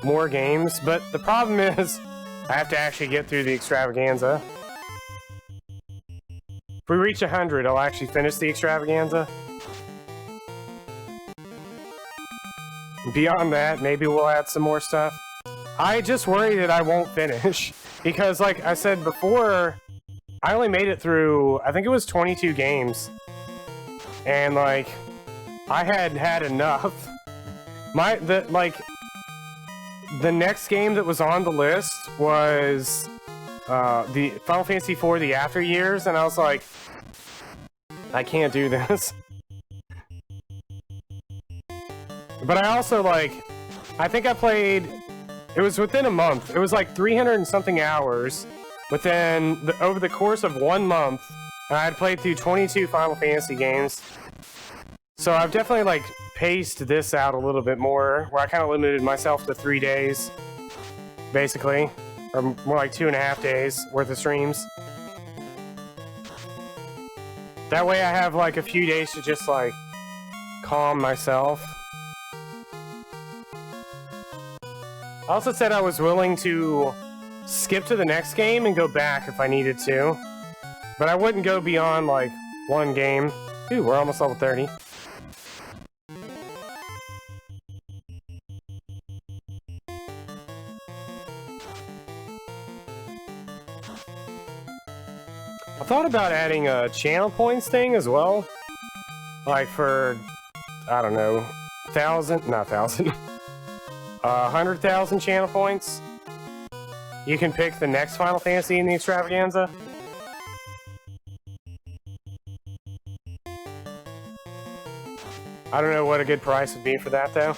S1: more games, but the problem is I have to actually get through the Extravaganza. If we reach 100, I'll actually finish the Extravaganza. Beyond that, maybe we'll add some more stuff. I just worry that I won't finish because like I said before, I only made it through, I think it was 22 games. And like, I had had enough. The next game that was on the list was the Final Fantasy IV, the After Years, and I was like, I can't do this. But I also like, I think I played, it was within a month. It was like 300 and something hours over the course of 1 month, I had played through 22 Final Fantasy games. So I've definitely, like, paced this out a little bit more, where I kind of limited myself to 3 days, basically. Or more like 2.5 days worth of streams. That way I have, like, a few days to just, like, calm myself. I also said I was willing to skip to the next game and go back if I needed to. But I wouldn't go beyond, like, 1 game. Ooh, we're almost level 30. I thought about adding a channel points thing as well. Like for, I don't know, 100,000 channel points. You can pick the next Final Fantasy in the Extravaganza. I don't know what a good price would be for that, though.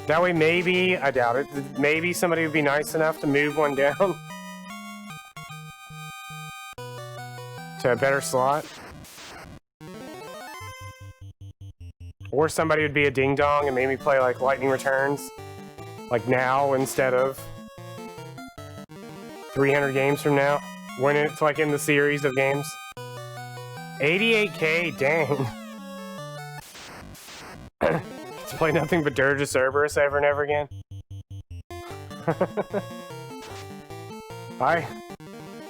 S1: That way, maybe, I doubt it, maybe somebody would be nice enough to move one down to a better slot. Or somebody would be a ding-dong and maybe play, like, Lightning Returns. Like, now instead of 300 games from now. When it's, like, in the series of games. 88K, dang. To play nothing but Dirge of Cerberus over and over again.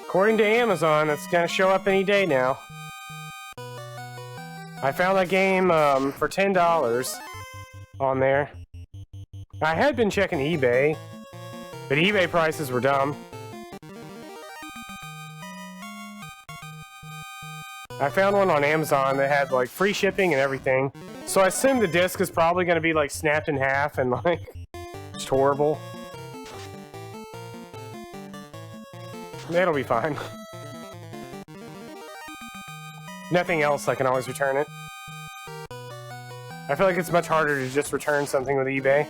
S1: According to Amazon, it's gonna show up any day now. I found that game for $10 on there. I had been checking eBay, but eBay prices were dumb. I found one on Amazon that had, like, free shipping and everything. So I assume the disc is probably going to be, like, snapped in half and, like, just horrible. It'll be fine. Nothing else, I can always return it. I feel like it's much harder to just return something with eBay.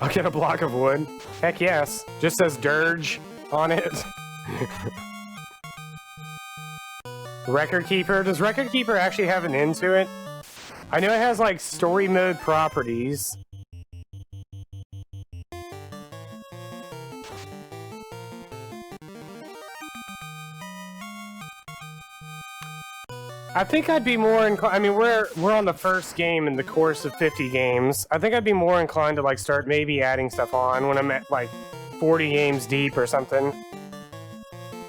S1: I'll get a block of wood. Heck yes. Just says Dirge on it. Record Keeper. Does Record Keeper actually have an end to it? I know it has, like, story mode properties. I think I'd be more inclined. I mean, we're on the first game in the course of 50 games. I think I'd be more inclined to, like, start maybe adding stuff on when I'm at, like, 40 games deep or something.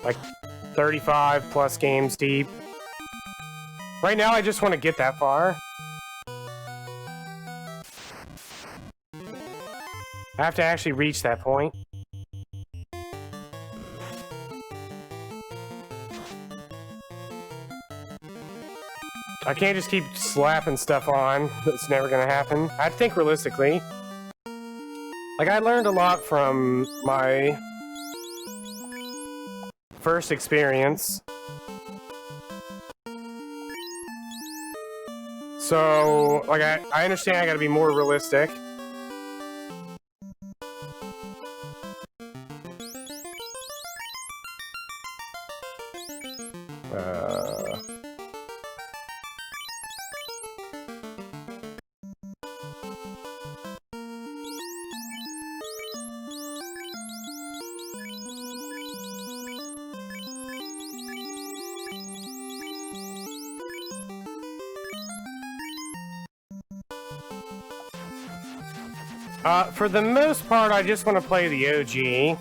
S1: Like 35 plus games deep. Right now, I just want to get that far. I have to actually reach that point. I can't just keep slapping stuff on. That's never gonna happen. I think realistically. Like, I learned a lot from my first experience. So, like, I understand I gotta be more realistic. For the most part, I just want to play the OG.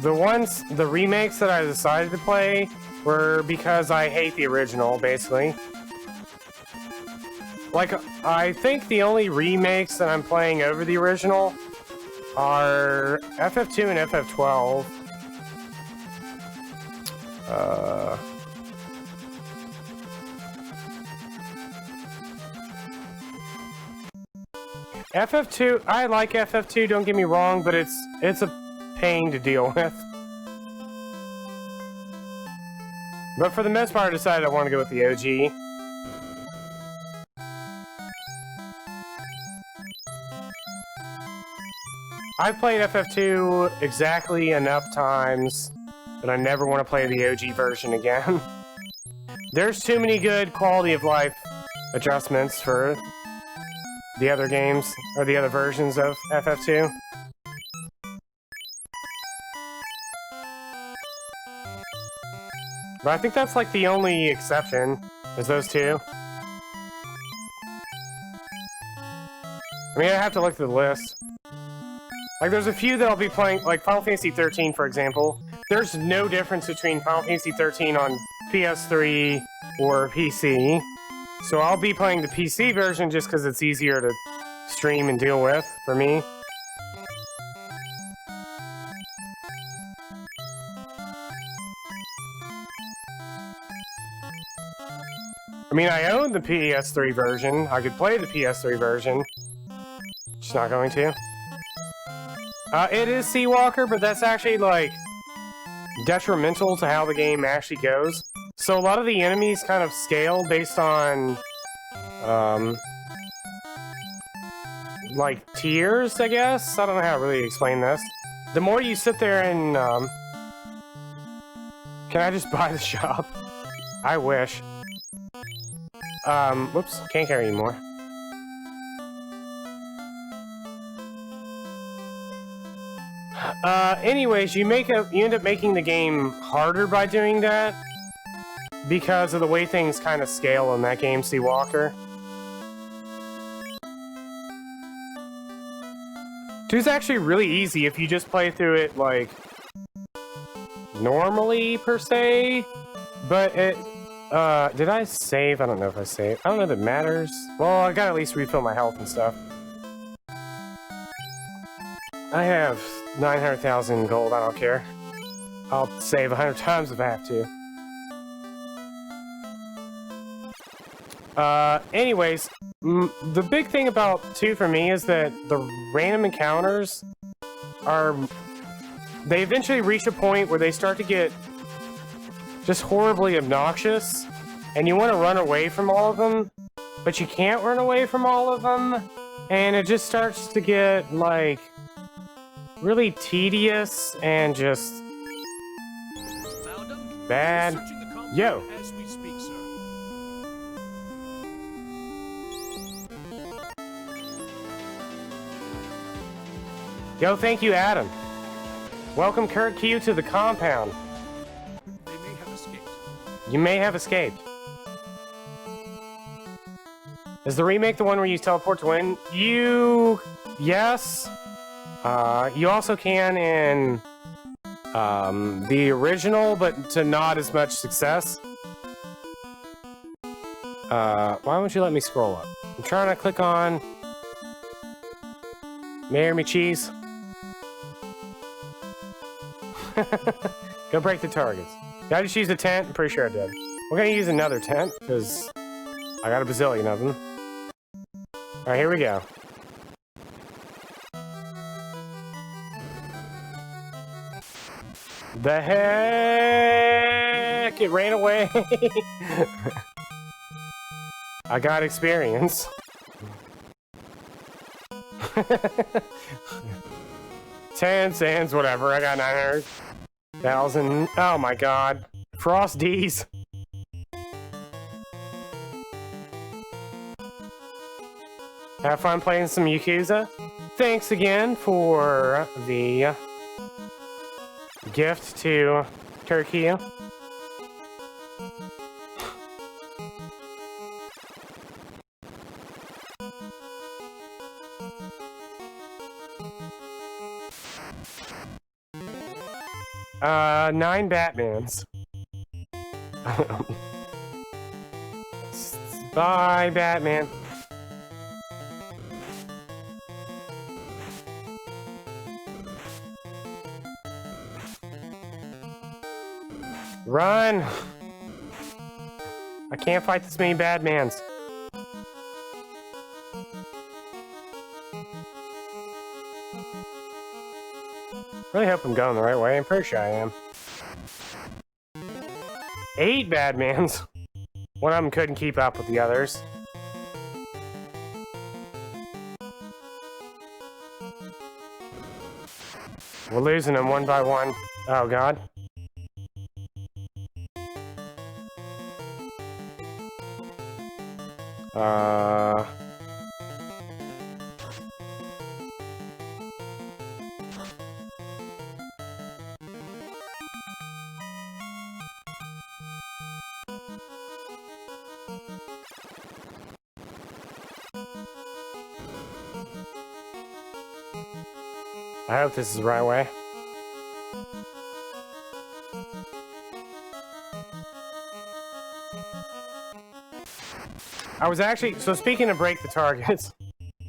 S1: The remakes that I decided to play were because I hate the original, basically. Like, I think the only remakes that I'm playing over the original are FF2 and FF12. FF2, I like FF2, don't get me wrong, but it's a pain to deal with. But for the most part, I decided I want to go with the OG. I've played FF2 exactly enough times that I never want to play the OG version again. There's too many good quality of life adjustments for the other games, or the other versions of FF2. But I think that's like the only exception, is those two. I mean, I have to look through the list. Like, there's a few that I'll be playing, like Final Fantasy 13, for example. There's no difference between Final Fantasy 13 on PS3 or PC. So I'll be playing the PC version just because it's easier to stream and deal with for me. I mean, I own the PS3 version. I could play the PS3 version. Just not going to. It is Seawalker, but that's actually, like, detrimental to how the game actually goes. So a lot of the enemies kind of scale based on, like, tiers, I guess? I don't know how to really explain this. The more you sit there and, can I just buy the shop? I wish. Whoops, can't carry anymore. Anyways, you end up making the game harder by doing that because of the way things kind of scale in that game, Seawalker. 2's actually really easy if you just play through it, like, normally, per se, but it, did I save? I don't know if I saved. I don't know if it matters. Well, I gotta at least refill my health and stuff. I have 900,000 gold, I don't care. I'll save 100 times if I have to. Anyways, the big thing about 2 for me is that the random encounters are... They eventually reach a point where they start to get just horribly obnoxious, and you want to run away from all of them, but you can't run away from all of them, and it just starts to get, like, really tedious and just bad. Yo! Yo, thank you, Adam. Welcome Kurt Q to the compound.
S2: They may have escaped.
S1: You may have escaped. Is the remake the one where you teleport to win? Yes. You also can in the original, but to not as much success. Why won't you let me scroll up? I'm trying to click on Marry Me Cheese. Go break the targets. Did I just use a tent? I'm pretty sure I did. We're gonna use another tent, because I got a bazillion of them. Alright, here we go. The heck? It ran away. I got experience. 10 cents, whatever. I got 900,000. Oh my god. Frost D's. Have fun playing some Yakuza. Thanks again for the gift to Turkey. Nine Batmans. Bye, Batman. Run! I can't fight this many Batmans. Really hope I'm going the right way. I'm pretty sure I am. 8 Batmans. One of them couldn't keep up with the others. We're losing them one by one. Oh, God. I hope this is the right way. I was actually, so speaking of break the targets,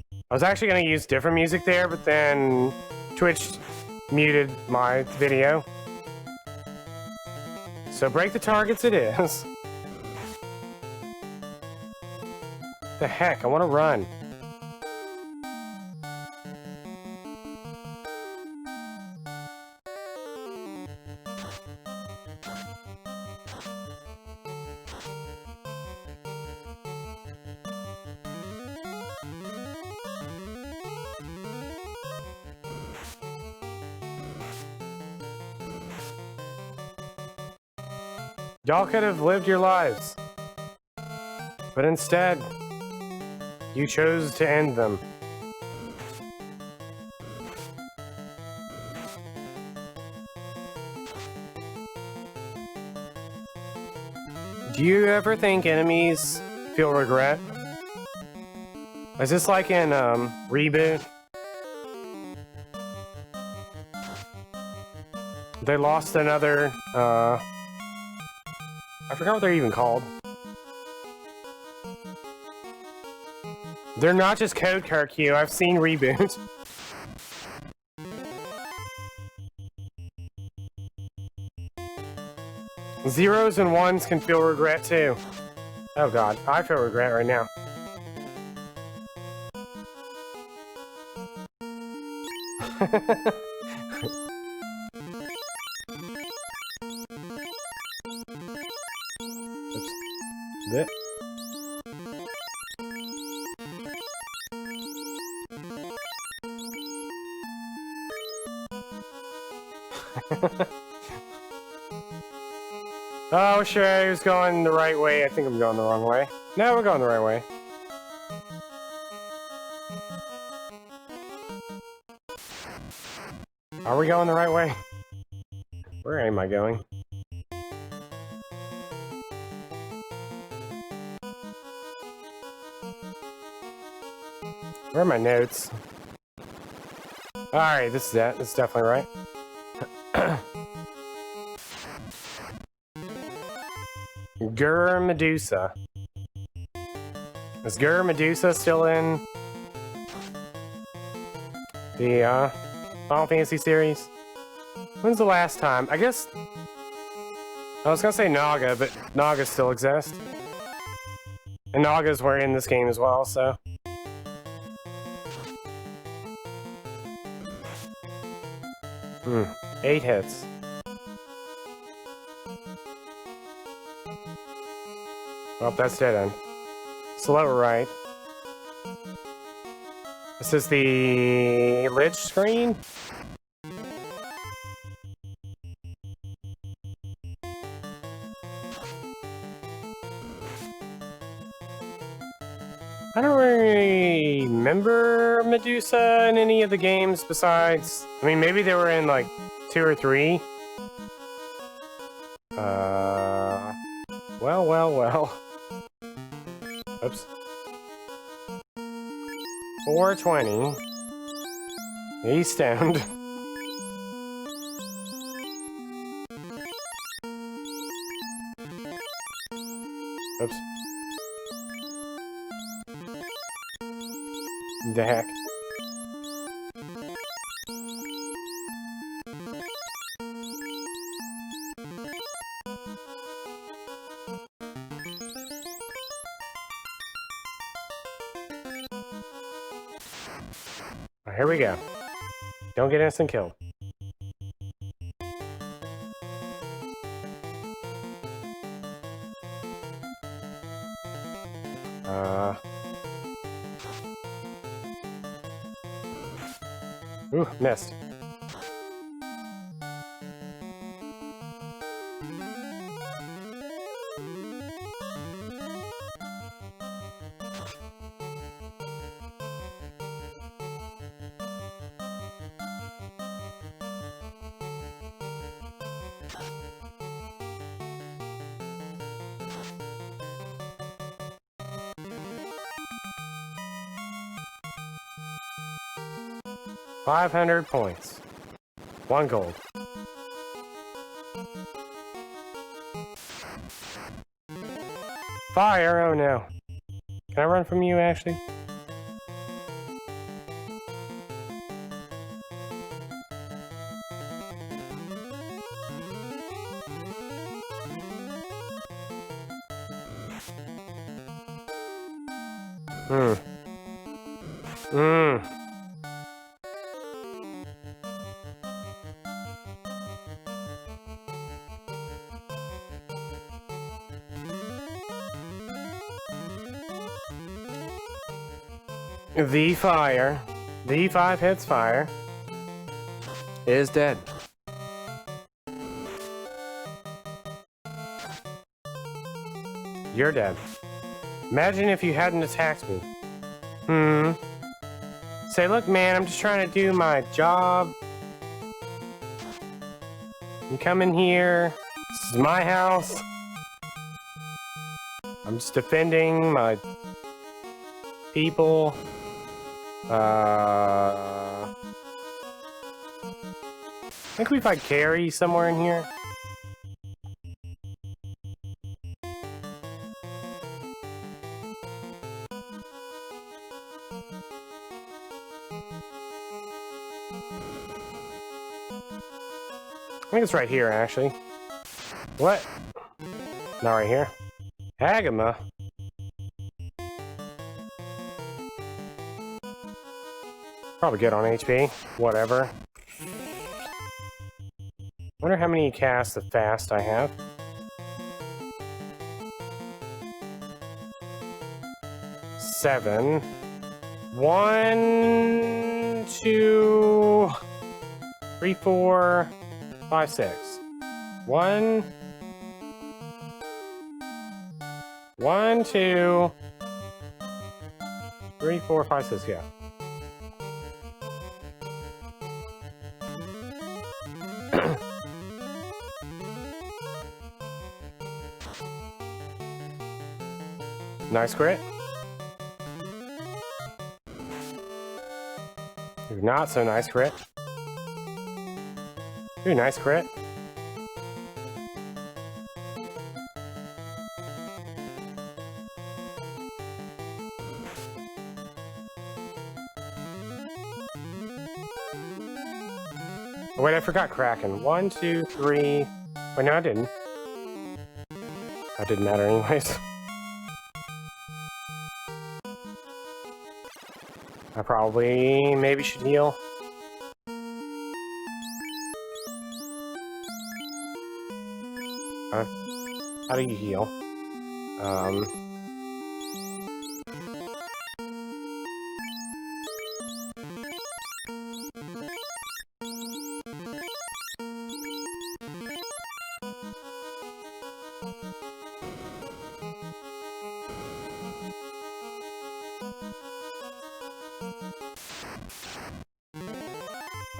S1: I was actually going to use different music there, but then Twitch muted my video. So break the targets it is. The heck, I want to run. Y'all could have lived your lives, but instead, you chose to end them. Do you ever think enemies feel regret? Is this like in Reboot? They lost another, I forgot what they're even called. They're not just Code Q. I've seen Reboot. Zeros and ones can feel regret too. Oh God, I feel regret right now. Oops. This. Oh, sure, I was going the right way. I think I'm going the wrong way. No, we're going the right way. Are we going the right way? Where am I going? Where are my notes? Alright, this is it. This is definitely right. Gur Medusa. Is Gur Medusa still in the Final Fantasy series? When's the last time? I guess I was gonna say Naga, but Naga still exists. And Nagas were in this game as well, so. 8 hits. Well, that's dead end. Slow right. This is the Lich screen? I don't really remember Medusa in any of the games besides... I mean, maybe they were in, like, 2 or 3. Well. Oops. 420. He's stoned. Oops. The heck? Here we go. Don't get instant killed. Ooh, missed. $500 points. 1 gold. Fire! Oh no. Can I run from you, Ashley? The fire. The 5 hits fire. Is dead. You're dead. Imagine if you hadn't attacked me. Say, look, man, I'm just trying to do my job. You come in here. This is my house. I'm just defending my people. I think we fight Carrie somewhere in here. I think it's right here, actually. What? Not right here. Agama. Probably good on HP. Whatever. Wonder how many casts of fast I have. Seven. 1, 2, 3, 4, 5, 6. 1, 2, 3, 4, 5, 6. Yeah. Nice crit. Ooh, not so nice crit. Ooh, nice crit. Oh, wait, I forgot Kraken. 1, 2, 3. Wait, no, I didn't. That didn't matter anyways. I probably maybe should heal. How do you heal?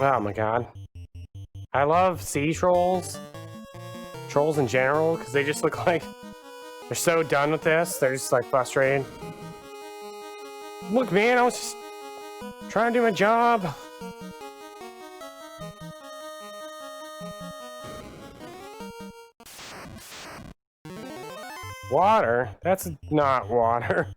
S1: Oh my god. I love sea trolls. Trolls in general, because they just look like they're so done with this. They're just like frustrated. Look, man, I was just trying to do my job. Water? That's not water.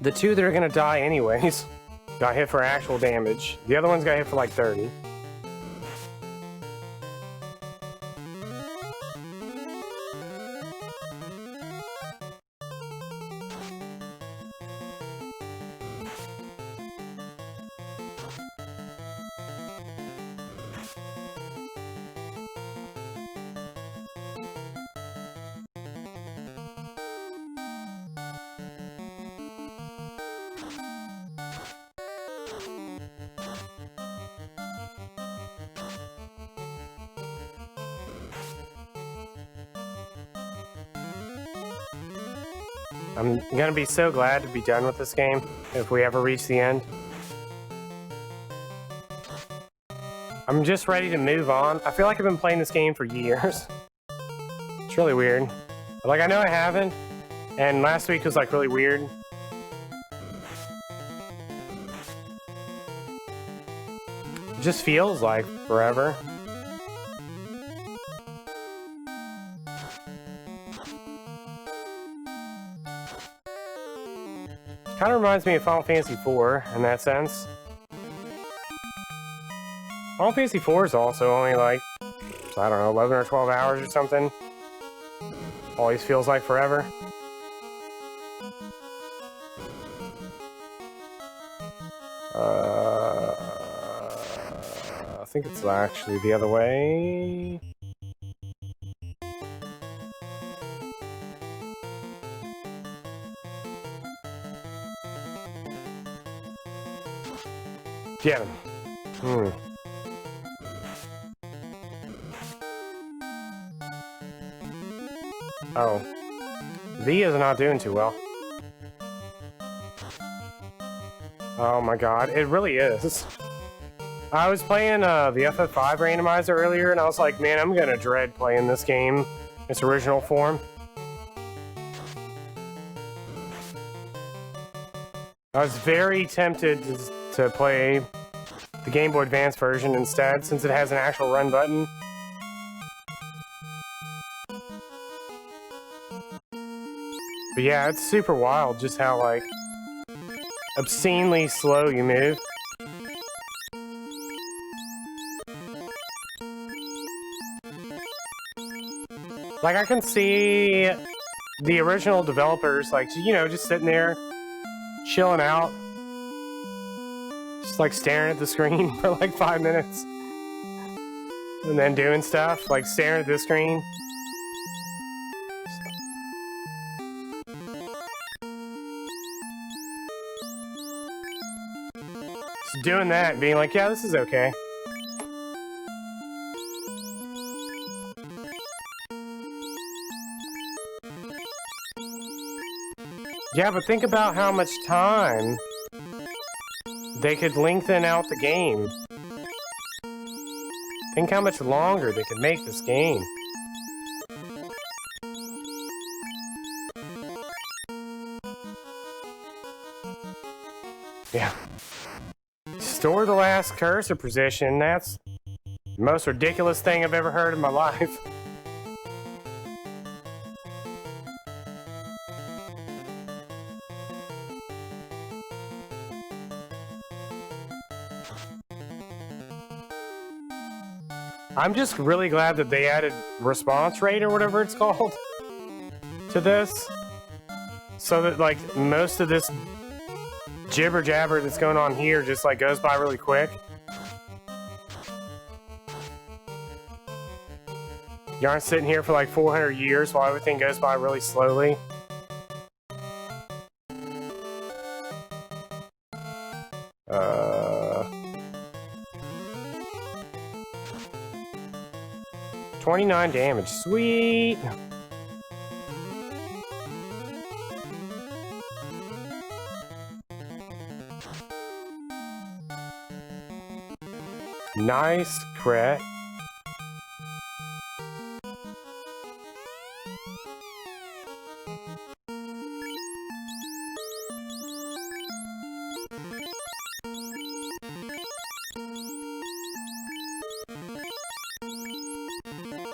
S1: The two that are gonna die anyways got hit for actual damage. The other ones got hit for like 30. I'm gonna be so glad to be done with this game if we ever reach the end. I'm just ready to move on. I feel like I've been playing this game for years. It's really weird. Like, I know I haven't, and last week was like really weird. It just feels like forever. Kind of reminds me of Final Fantasy IV in that sense. Final Fantasy IV is also only like, I don't know, 11 or 12 hours or something. Always feels like forever. I think it's actually the other way. Get him. Oh. V is not doing too well. Oh my god, it really is. I was playing the FF5 randomizer earlier, and I was like, man, I'm gonna dread playing this game in its original form. I was very tempted to play the Game Boy Advance version instead, since it has an actual run button. But yeah, it's super wild just how, like, obscenely slow you move. Like, I can see the original developers, like, you know, just sitting there, chilling out. Just, like, staring at the screen for, like, 5 minutes. And then doing stuff, like, staring at the screen. Just doing that and being like, yeah, this is okay. Yeah, but think about how much time they could lengthen out the game. Think how much longer they could make this game. Yeah. Store the last cursor position. That's the most ridiculous thing I've ever heard in my life. I'm just really glad that they added response rate or whatever it's called to this. So that, like, most of this jibber jabber that's going on here just, like, goes by really quick. You aren't sitting here for like 400 years while everything goes by really slowly. Uh... 29 damage, sweet! Nice crit.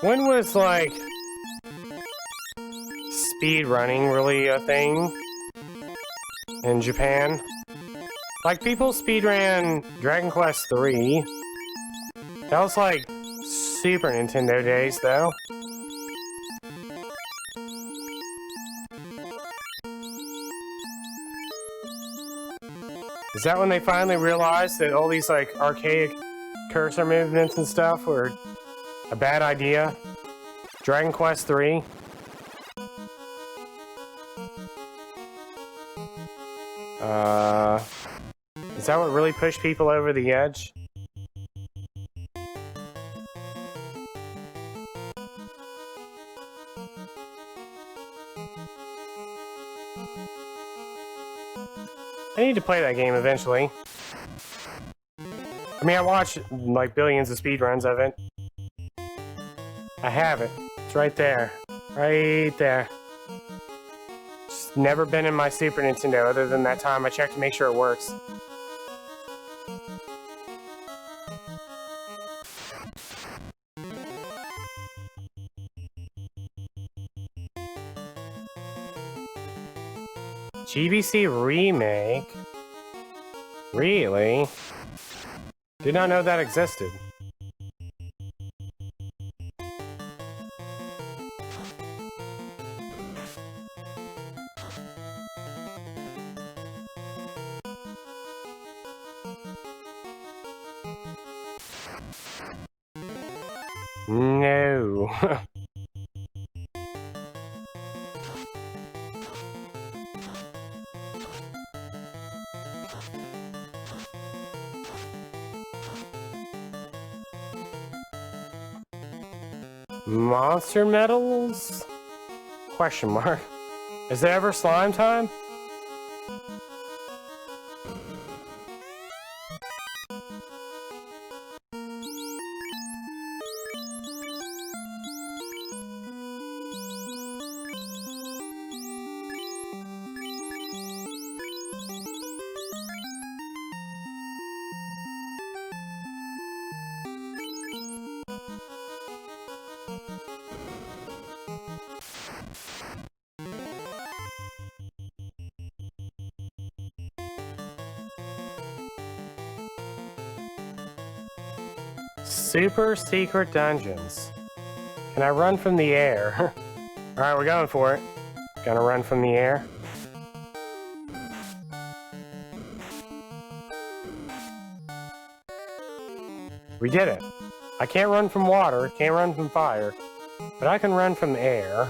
S1: When was, like, speed running really a thing in Japan? Like, people speedran Dragon Quest III. That was, like, Super Nintendo days, though. Is that when they finally realized that all these, like, archaic cursor movements and stuff were a bad idea? Dragon Quest III? Is that what really pushed people over the edge? I need to play that game eventually. I mean, I watched like billions of speedruns of it. I have it. It's right there. Right there. It's never been in my Super Nintendo other than that time I checked to make sure it works. GBC remake? Really? Did not know that existed. No. Monster medals? Question mark. Is there ever slime time? Super secret dungeons. Can I run from the air? Alright, we're going for it. Gonna run from the air. We did it. I can't run from water, can't run from fire, but I can run from air.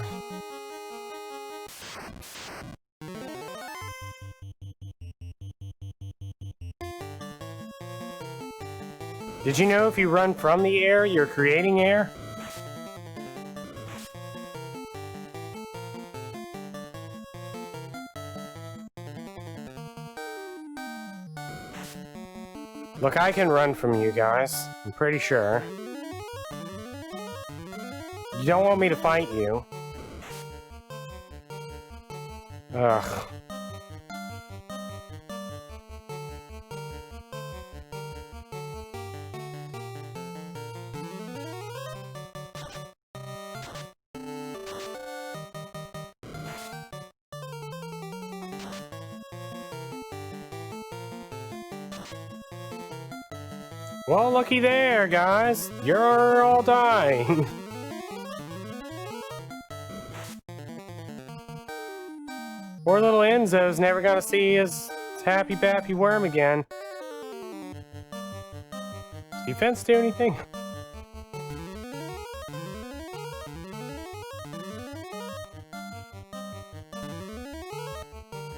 S1: Did you know if you run from the air, you're creating air? Look, I can run from you guys. I'm pretty sure. You don't want me to fight you. Ugh. Well, looky there, guys. You're all dying. Poor little Enzo's never gonna see his happy bappy worm again. Does defense do anything?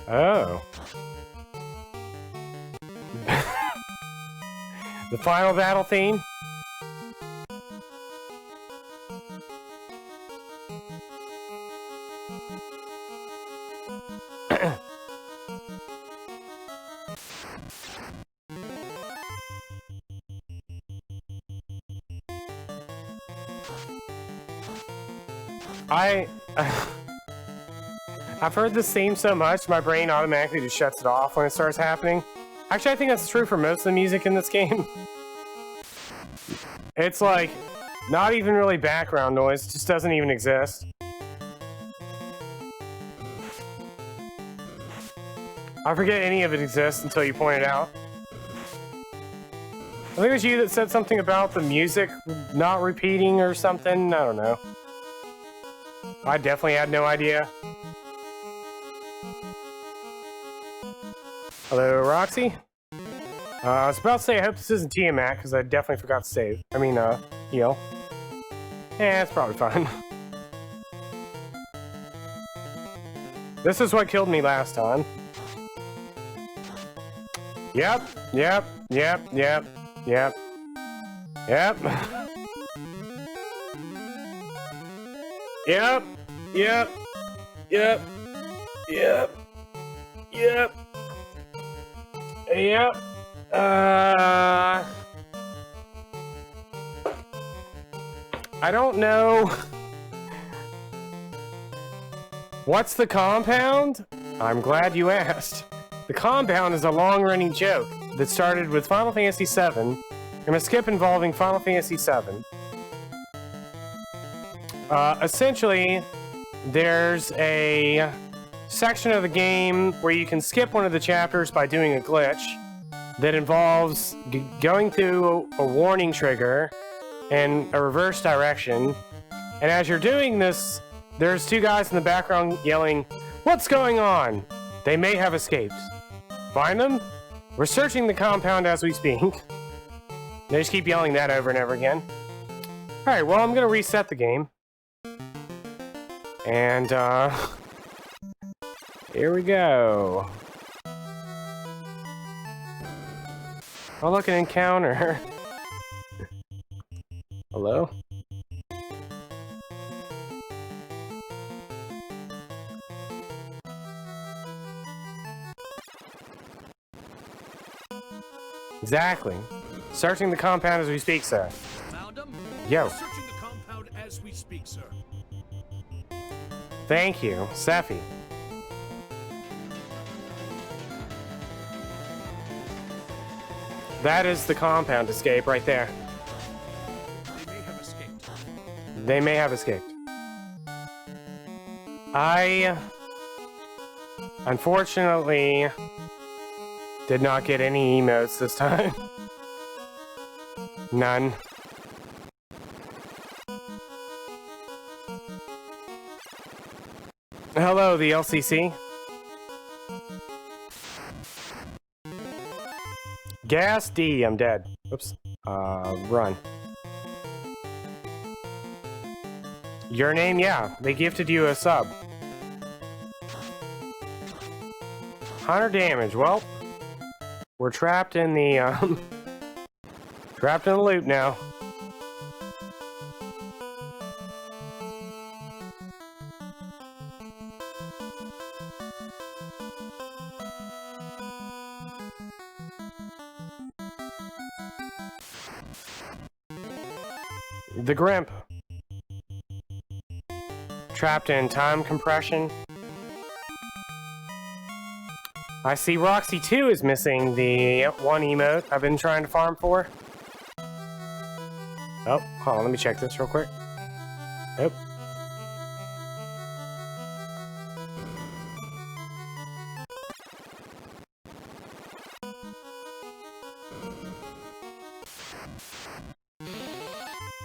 S1: Oh. The final battle theme? I've heard this theme so much, my brain automatically just shuts it off when it starts happening. Actually, I think that's true for most of the music in this game. It's like, not even really background noise, it just doesn't even exist. I forget any of it exists until you point it out. I think it was you that said something about the music not repeating or something, I don't know. I definitely had no idea. Hello, Roxy? I was about to say I hope this isn't Tiamat, because I definitely forgot to save. I mean, heal. Yeah, it's probably fine. This is what killed me last time. Yep, yep, yep, yep, yep. Yep. Yep, yep, yep. Yep. Yep. Yep. I don't know. What's the compound? I'm glad you asked. The compound is a long-running joke that started with Final Fantasy VII and a skip involving Final Fantasy VII. Essentially, there's a section of the game where you can skip one of the chapters by doing a glitch that involves going through a warning trigger in a reverse direction. And as you're doing this, there's two guys in the background yelling, "What's going on?" They may have escaped. Find them? We're searching the compound as we speak. They just keep yelling that over and over again. Alright, well, I'm gonna reset the game. And, here we go. Oh, look, an encounter. Hello? Exactly. Searching the compound as we speak, sir.
S2: Found him?
S1: Yo.
S2: Searching the compound as we speak, sir.
S1: Thank you, Sephi. That is the compound escape right there.
S2: They may have escaped.
S1: They may have escaped. I, unfortunately, did not get any emotes this time. None. Hello, the LCC. Gas D, I'm dead. Oops. Run. Your name? Yeah, they gifted you a sub. 100 damage. Well, we're trapped in the, trapped in the loop now. The Grimp. Trapped in time compression. I see Roxy 2 is missing the one emote I've been trying to farm for. Oh, hold on, let me check this real quick. Nope.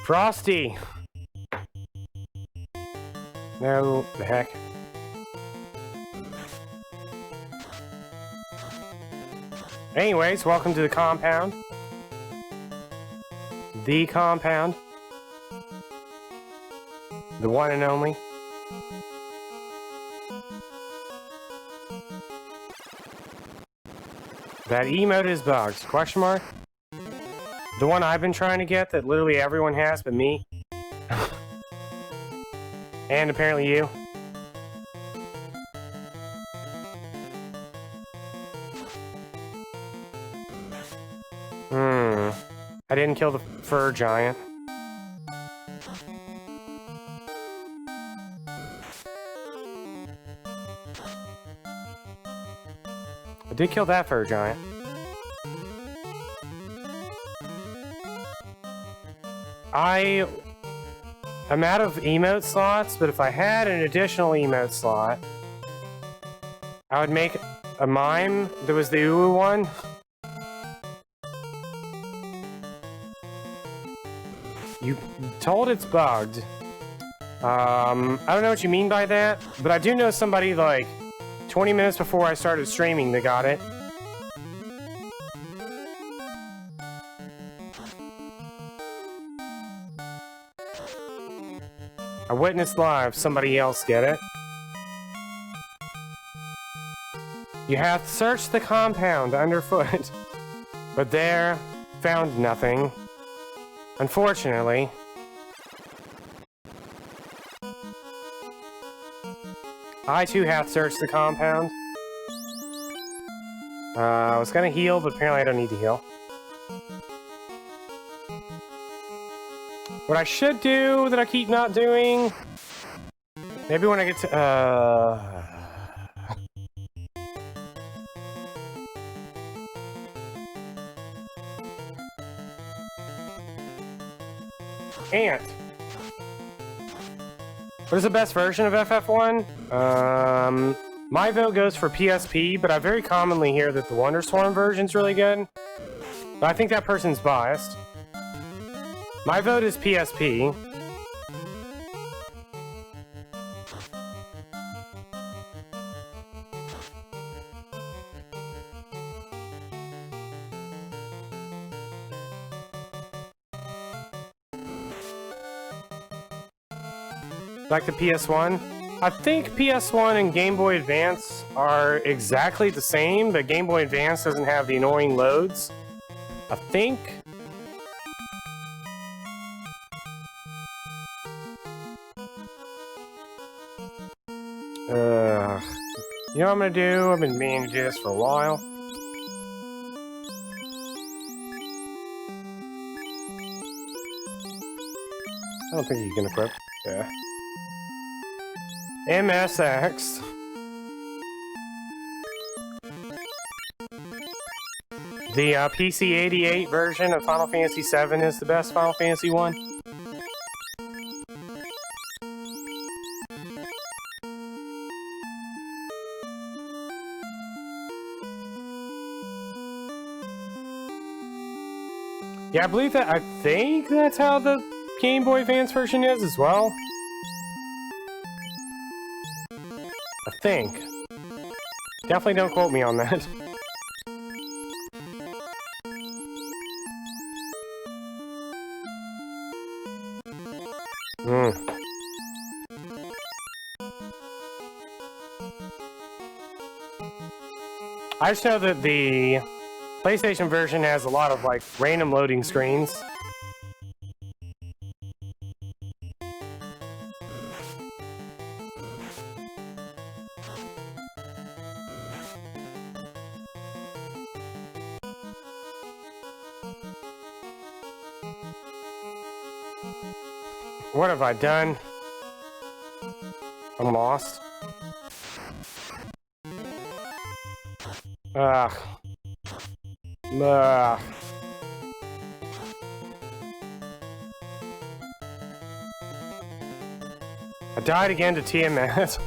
S1: Frosty! No, the heck. Anyways, welcome to the compound. The compound. The one and only. That emote is bugged. Question mark? The one I've been trying to get that literally everyone has but me. And apparently you. I didn't kill the fur giant. I did kill that fur giant. I'm out of emote slots, but if I had an additional emote slot, I would make a mime that was the Uwu one. You told it's bugged. I don't know what you mean by that, but I do know somebody like 20 minutes before I started streaming that got it. I witnessed live somebody else get it. You have searched the compound underfoot, but there found nothing. Unfortunately. I too have searched the compound. I was gonna heal, but apparently I don't need to heal. What I should do that I keep not doing... Maybe when I get to... Ant. What is the best version of FF1? My vote goes for PSP, but I very commonly hear that the Wonderstorm version's really good. But I think that person's biased. My vote is PSP. Like the PS1? I think PS1 and Game Boy Advance are exactly the same, but Game Boy Advance doesn't have the annoying loads. I think. You know what I'm gonna do? I've been meaning to do this for a while. I don't think you can equip. Yeah. MSX. The PC-88 version of Final Fantasy VII is the best Final Fantasy one. Yeah, I think that's how the Game Boy Advance version is as well. I think. Definitely don't quote me on that. I just know that the PlayStation version has a lot of, like, random loading screens. What have I done? I'm lost. Ugh. Ugh. I died again to TMS.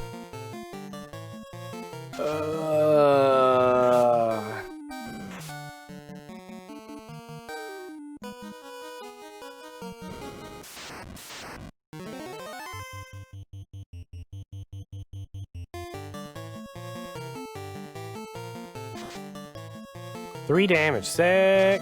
S1: Three damage, sick.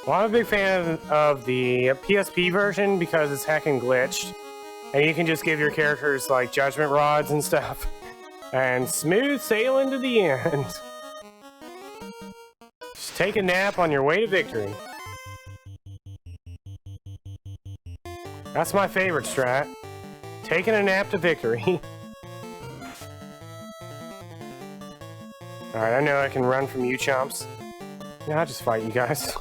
S1: Well, I'm a big fan of the PSP version because it's heckin' glitched. And you can just give your characters, like, judgment rods and stuff. And smooth sailing to the end. Just take a nap on your way to victory. That's my favorite strat. Taking a nap to victory. Alright, I know I can run from you chumps. Yeah, I'll just fight you guys.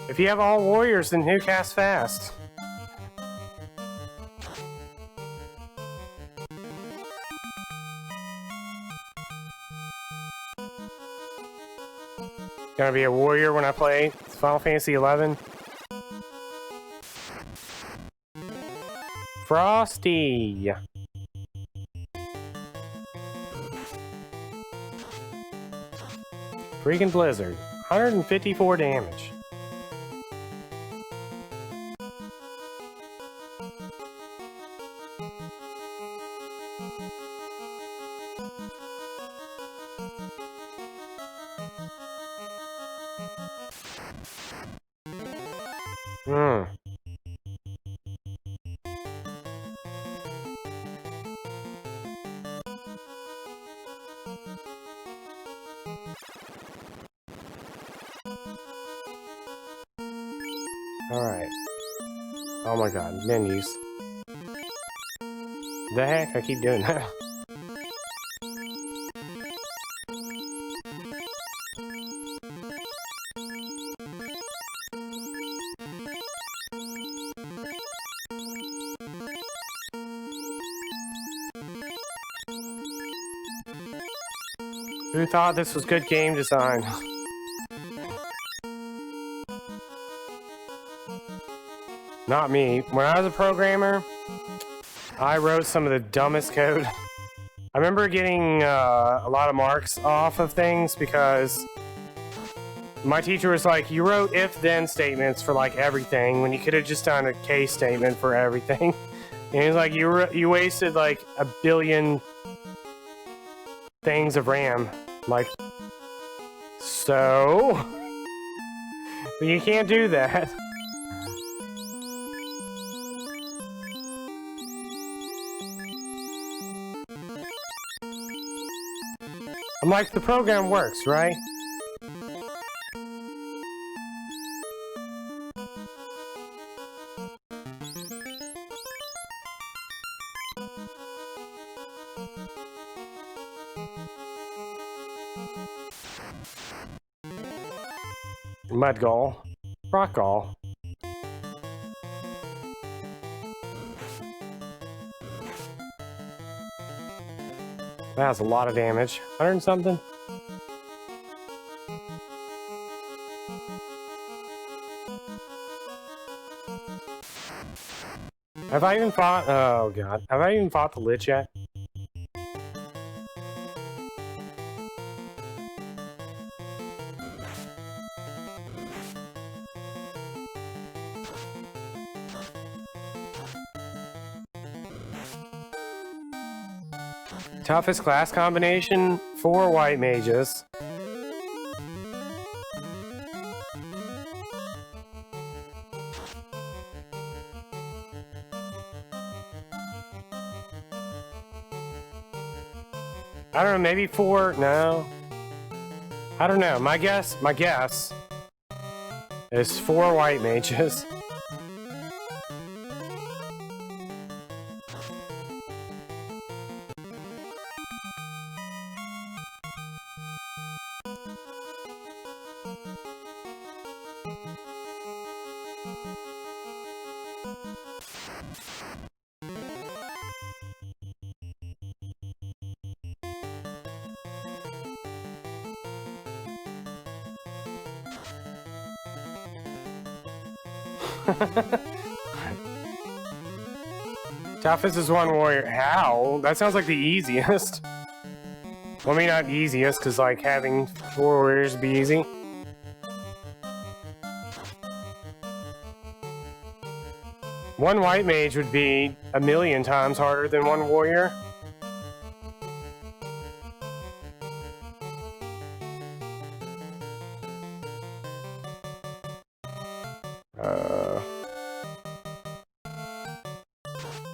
S1: If you have all warriors, then who casts fast? Gonna be a warrior when I play Final Fantasy XI. Frosty! Freaking Blizzard. 154 damage. Hmm. Alright. Oh my god, menus. The heck? I keep doing that. Who thought this was good game design? Not me. When I was a programmer, I wrote some of the dumbest code. I remember getting a lot of marks off of things because my teacher was like, you wrote if-then statements for like everything when you could have just done a case statement for everything. And he's like, you wasted like 1 billion things of RAM. Like, so? But you can't do that. I'm like, the program works, right? Mudgall. Rockgall. That has a lot of damage. 100 and something? Have I even fought? Oh god. Have I even fought the Lich yet? Toughest class combination, 4 white mages. I don't know, maybe 4, no. I don't know, my guess is 4 white mages. Toughest is 1 warrior. How? That sounds like the easiest. Well, I mean, not easiest, because, like, having 4 warriors would be easy. One white mage would be 1,000,000 times harder than 1 warrior.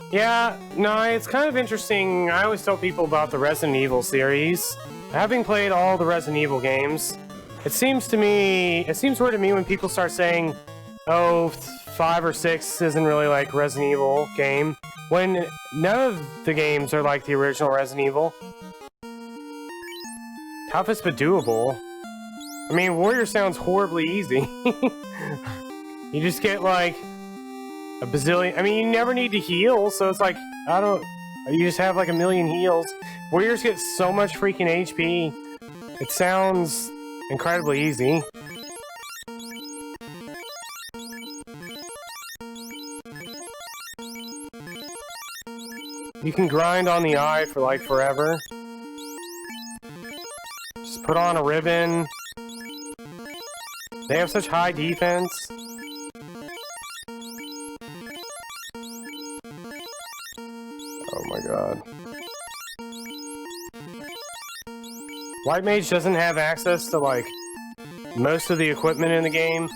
S1: Yeah, no, it's kind of interesting. I always tell people about the Resident Evil series. Having played all the Resident Evil games, it seems weird to me when people start saying, oh, 5 or 6 isn't really like Resident Evil game, when none of the games are like the original Resident Evil. Toughest but doable. I mean, Warrior sounds horribly easy. You just get like a bazillion. I mean, you never need to heal, so it's like, you just have like 1,000,000 heals. Warriors get so much freaking HP. It sounds incredibly easy. You can grind on the eye for like forever. Just put on a ribbon. They have such high defense. Oh my god. White Mage doesn't have access to, like, most of the equipment in the game.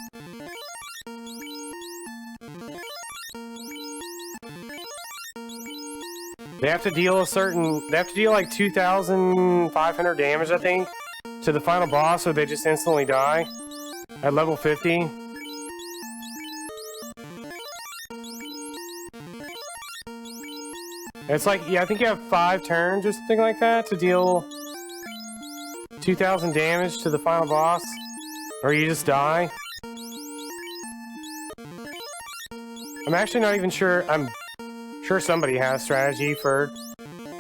S1: They have to deal like 2,500 damage, I think, to the final boss, or they just instantly die at level 50. It's like, yeah, I think you have 5 turns or something like that to deal 2,000 damage to the final boss, or you just die. I'm actually not even sure. I'm sure somebody has strategy for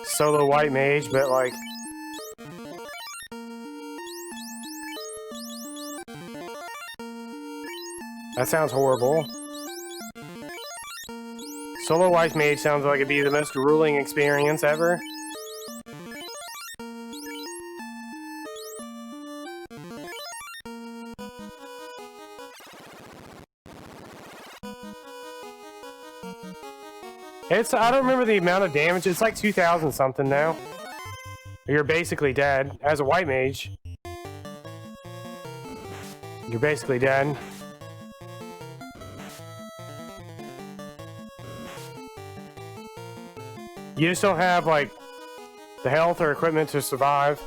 S1: solo white mage, but like, that sounds horrible. Solo white mage sounds like it'd be the most grueling experience ever. I don't remember the amount of damage. It's like 2,000 something now. You're basically dead. As a white mage, you're basically dead. You just don't have, like, the health or equipment to survive.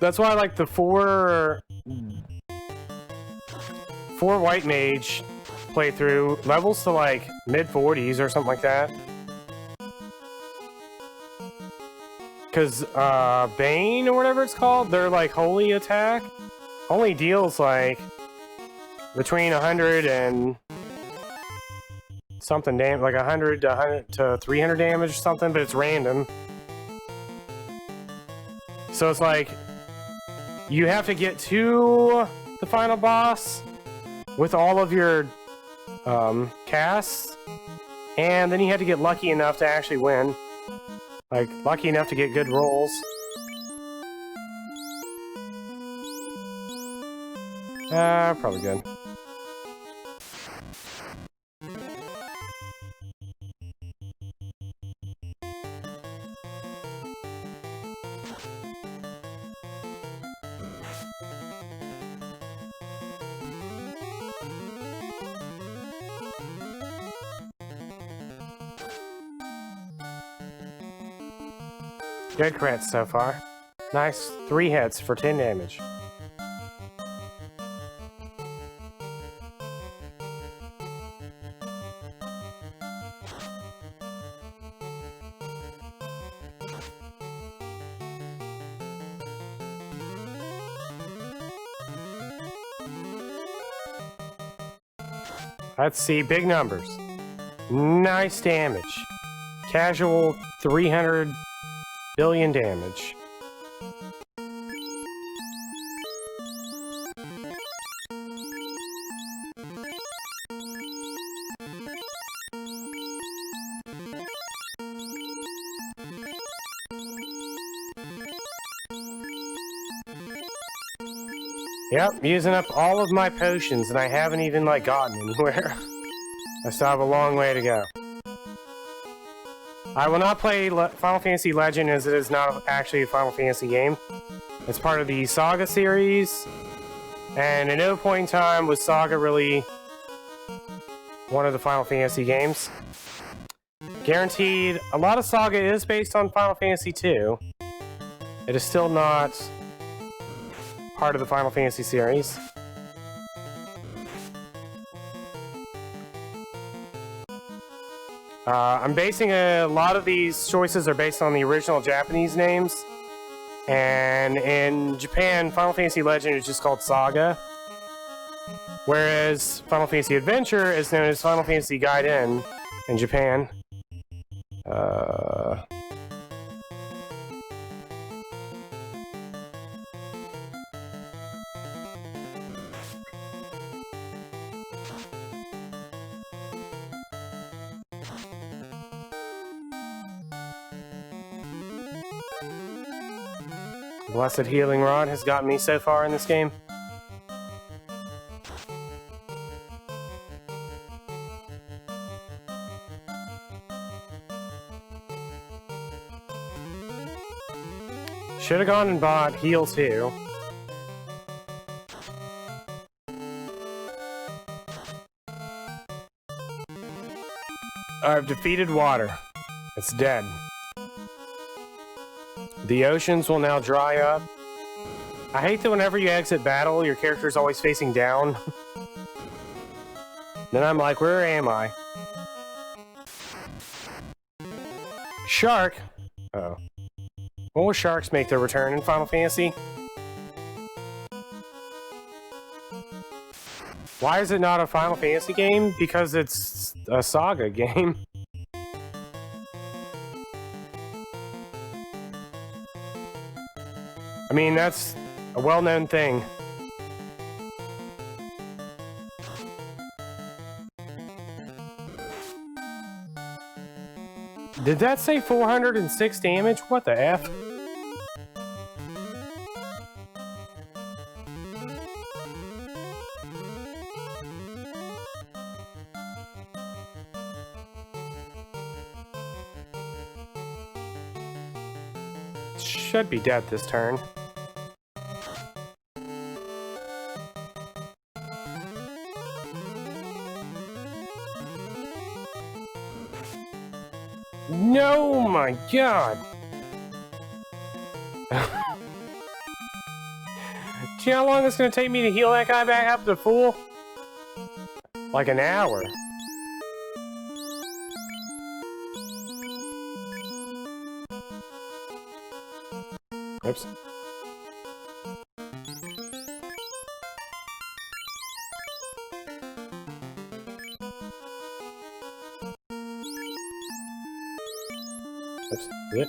S1: That's why I like the four white mage playthrough levels to like mid 40s or something like that. Cause Bane or whatever it's called, their like holy attack only deals like between 100 and something damage, like 100 to 300 damage or something, but it's random. So it's like you have to get to the final boss with all of your casts, and then you have to get lucky enough to actually win. Like, lucky enough to get good rolls. Probably good. Good crits so far. Nice. 3 hits for 10 damage. Let's see, big numbers. Nice damage. Casual 300 billion damage. Yep, using up all of my potions, and I haven't even, like, gotten anywhere. I still have a long way to go. I will not play Final Fantasy Legend, as it is not actually a Final Fantasy game. It's part of the Saga series, and at no point in time was Saga really one of the Final Fantasy games. Guaranteed, a lot of Saga is based on Final Fantasy II. It is still not part of the Final Fantasy series. I'm basing a lot of these choices are based on the original Japanese names, and in Japan, Final Fantasy Legend is just called Saga, whereas Final Fantasy Adventure is known as Final Fantasy Gaiden in Japan. Blessed Healing Rod has gotten me so far in this game. Should have gone and bought heal too. I've defeated water. It's dead. The oceans will now dry up. I hate that whenever you exit battle, your character's always facing down. Then I'm like, where am I? Shark? Uh-oh. When will sharks make their return in Final Fantasy? Why is it not a Final Fantasy game? Because it's a Saga game. I mean, that's a well-known thing. Did that say 406 damage? What the F? Should be dead this turn. No, my God! Do you know how long it's gonna take me to heal that guy back up to full? Like an hour. Oops. Oops. Yep.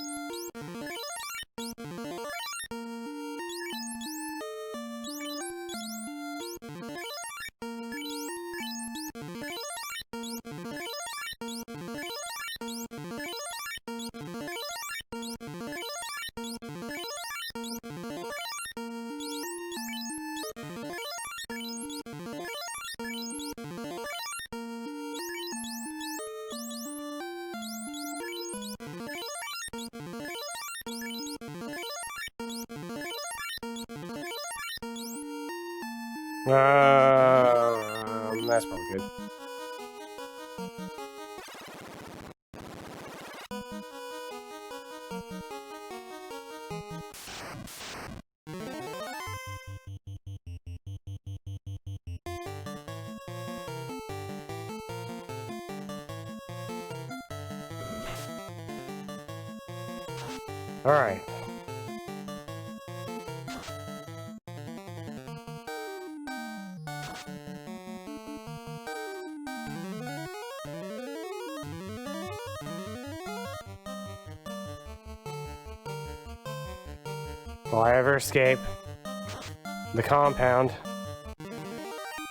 S1: That's probably good. All right. Will I ever escape the compound?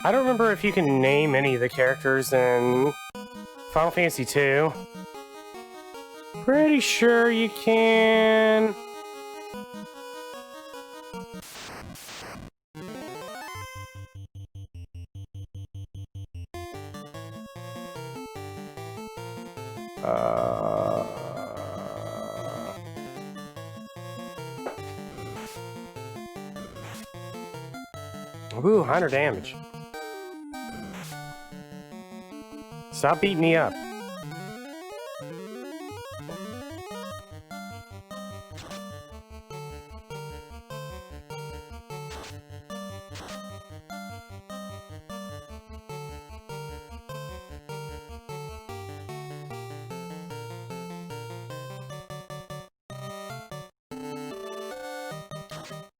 S1: I don't remember if you can name any of the characters in Final Fantasy II. Pretty sure you can. Ooh, 100 damage. Stop beating me up.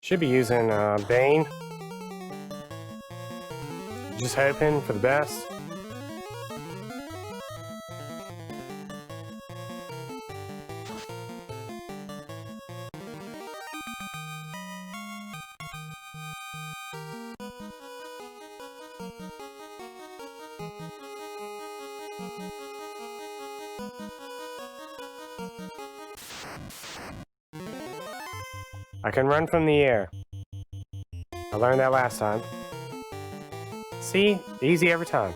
S1: Should be using Bane. Just hoping for the best. I can run from the air. I learned that last time. See? Easy every time.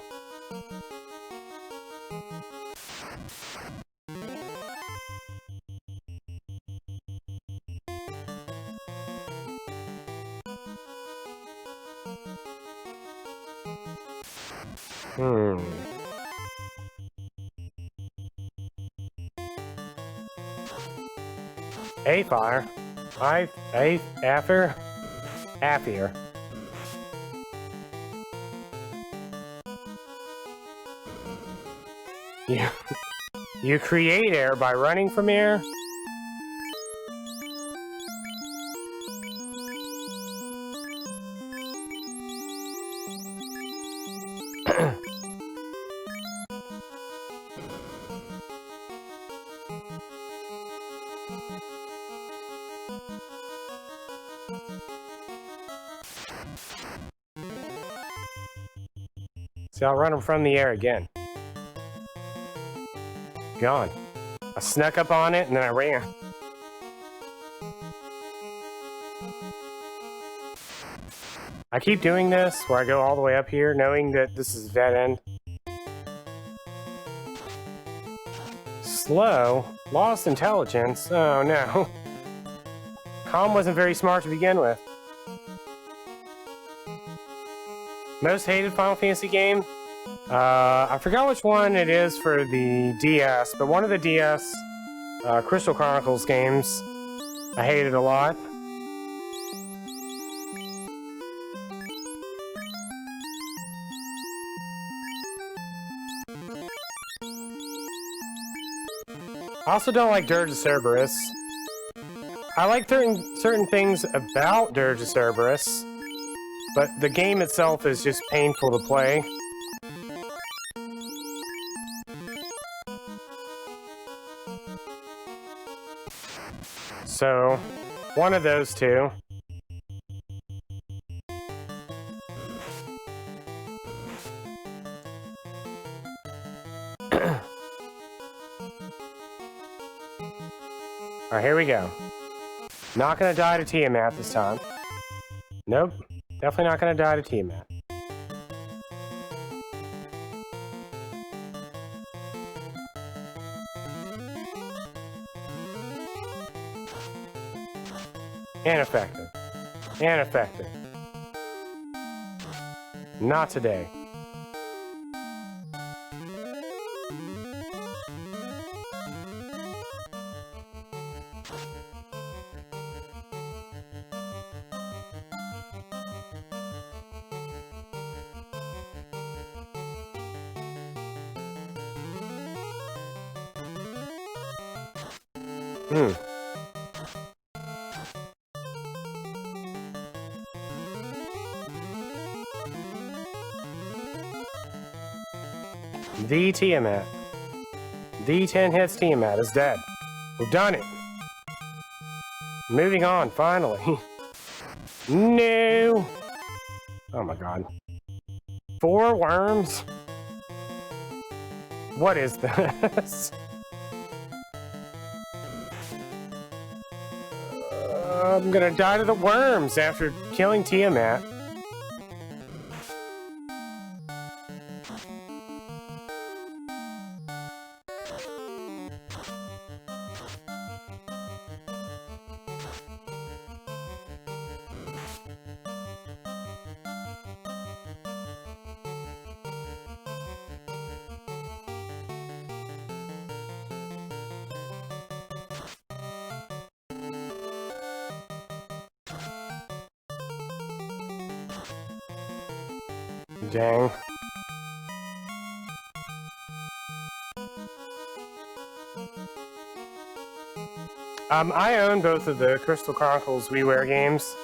S1: Hmm. A fire. After. Happier. You, you create air by running from air? See, I'll run him from the air again. Gone. I snuck up on it and then I ran. I keep doing this where I go all the way up here knowing that this is dead end. Slow? Lost intelligence? Oh no. Calm wasn't very smart to begin with. Most hated Final Fantasy game? I forgot which one it is for the DS, but one of the DS Crystal Chronicles games I hated a lot. I also don't like Dirge of Cerberus. I like certain things about Dirge of Cerberus, but the game itself is just painful to play. So, one of those two. Alright, here we go. Not gonna die to Tiamat this time. Nope. Definitely not gonna die to Tiamat. Ineffective. Ineffective. Not today. The Tiamat. The 10 hits Tiamat is dead. We've done it. Moving on, finally. No! Oh my god. 4 worms? What is this? I'm gonna die to the worms after killing Tiamat. Dang. I own both of the Crystal Chronicles WiiWare games.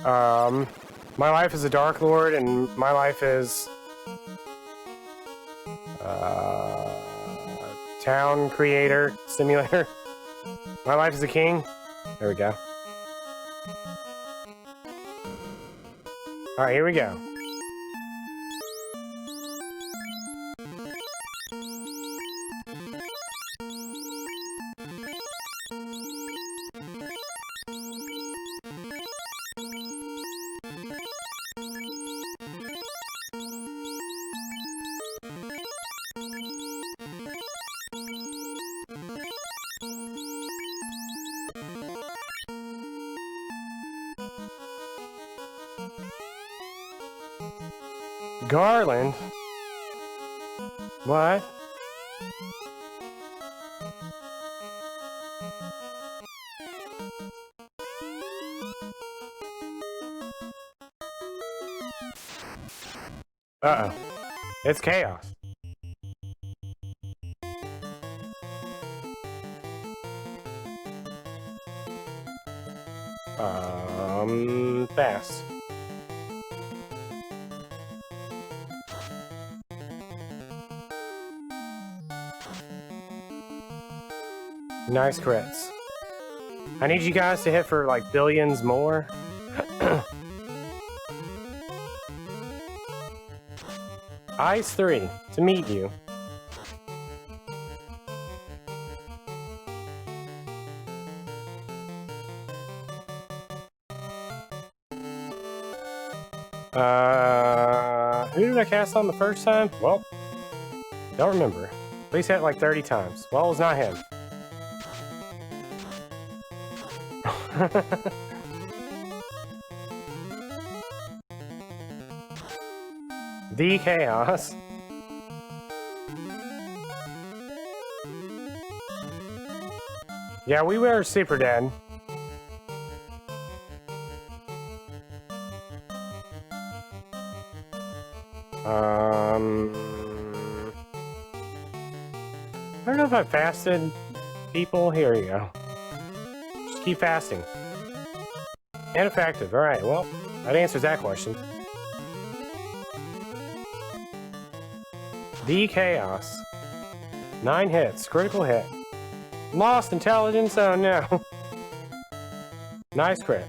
S1: My life is a Dark Lord, and my life is Town Creator Simulator. My life is a king. There we go. Alright, here we go. Garland? What? Uh-oh. It's chaos. Fast. Nice crits. I need you guys to hit for like billions more. Ice 3 to meet you. Who did I cast on the first time? Well, don't remember. At least hit like 30 times. Well, it was not him. The chaos. Yeah, we were super dead. I don't know if I fasted people. Here you go. Just keep fasting. Ineffective. Alright, well, that answers that question. The chaos. 9 hits. Critical hit. Lost intelligence? Oh no. Nice crit.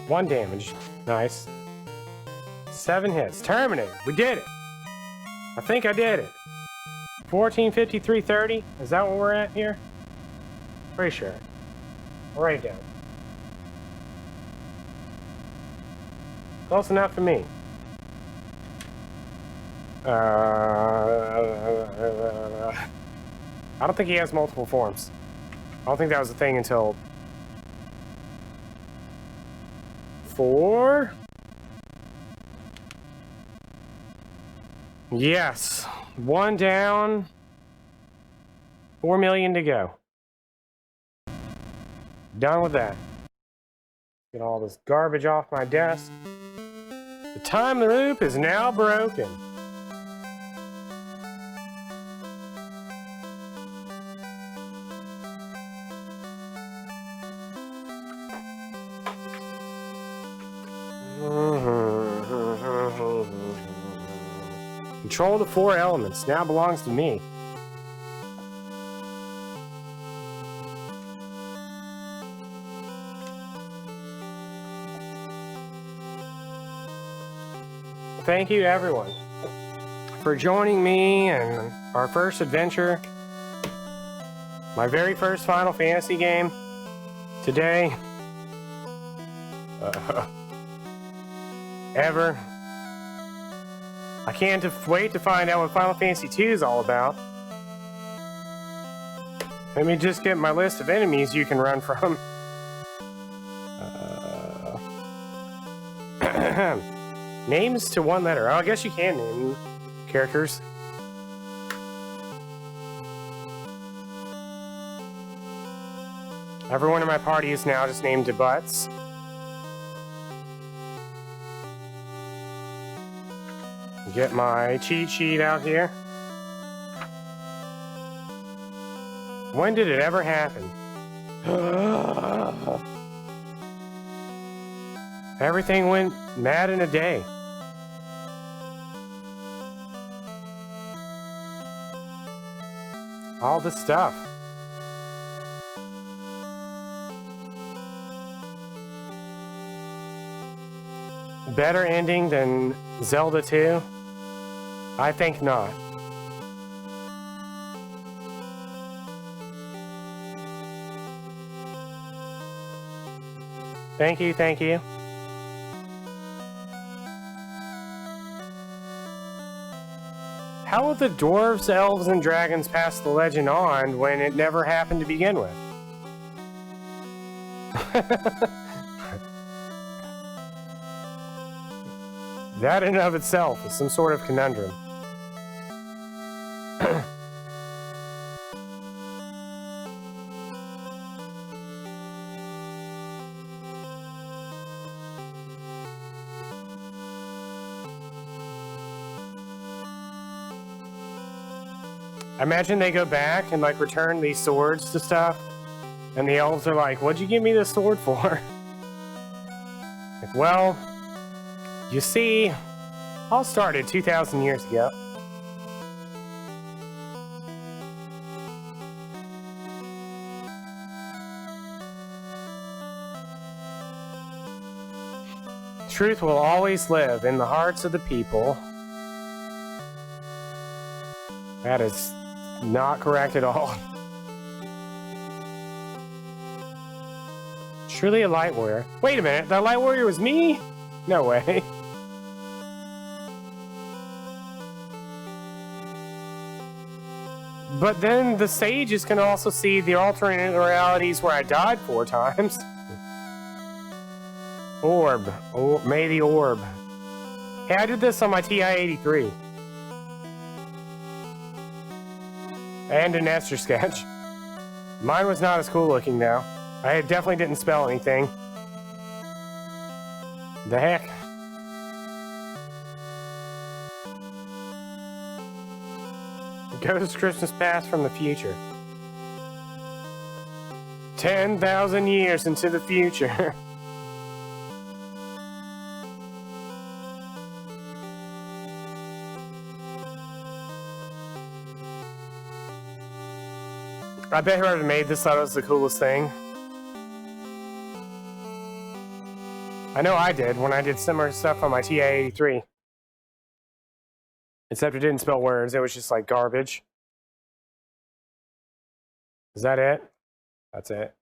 S1: One damage. Nice. 7 hits. Terminate. We did it. I think I did it. 1453.30. Is that what we're at here? Pretty sure. I'll write it down. Close enough for me. I don't think he has multiple forms. I don't think that was a thing until 4? Yes. 1 down. 4 million to go. Done with that. Get all this garbage off my desk. The time loop is now broken. Control the 4 elements now belongs to me. Thank you everyone for joining me in our first adventure. My very first Final Fantasy game. Today. Ever. I can't wait to find out what Final Fantasy 2 is all about. Let me just get my list of enemies you can run from. Names to 1 letter. Oh, I guess you can name characters. Everyone in my party is now just named to Butts. Get my cheat sheet out here. When did it ever happen? Everything went mad in a day. All the stuff. Better ending than Zelda 2? I think not. Thank you, thank you. How will the dwarves, elves, and dragons pass the legend on when it never happened to begin with? That in and of itself is some sort of conundrum. I imagine they go back and like return these swords to stuff, and the elves are like, "What'd you give me this sword for?" Like, well, you see, all started 2,000 years ago. Truth will always live in the hearts of the people. That is not correct at all. Truly a light warrior. Wait a minute, that light warrior was me? No way. But then the sages can also see the alternate realities where I died 4 times. Orb. Oh, may the orb. Hey, I did this on my TI-83. And an Etch a Sketch. Mine was not as cool looking though. I definitely didn't spell anything. The heck? Ghost Christmas Past from the future. 10,000 years into the future. I bet whoever made this thought it was the coolest thing. I know I did when I did similar stuff on my TI-83. Except it didn't spell words, it was just like garbage. Is that it? That's it.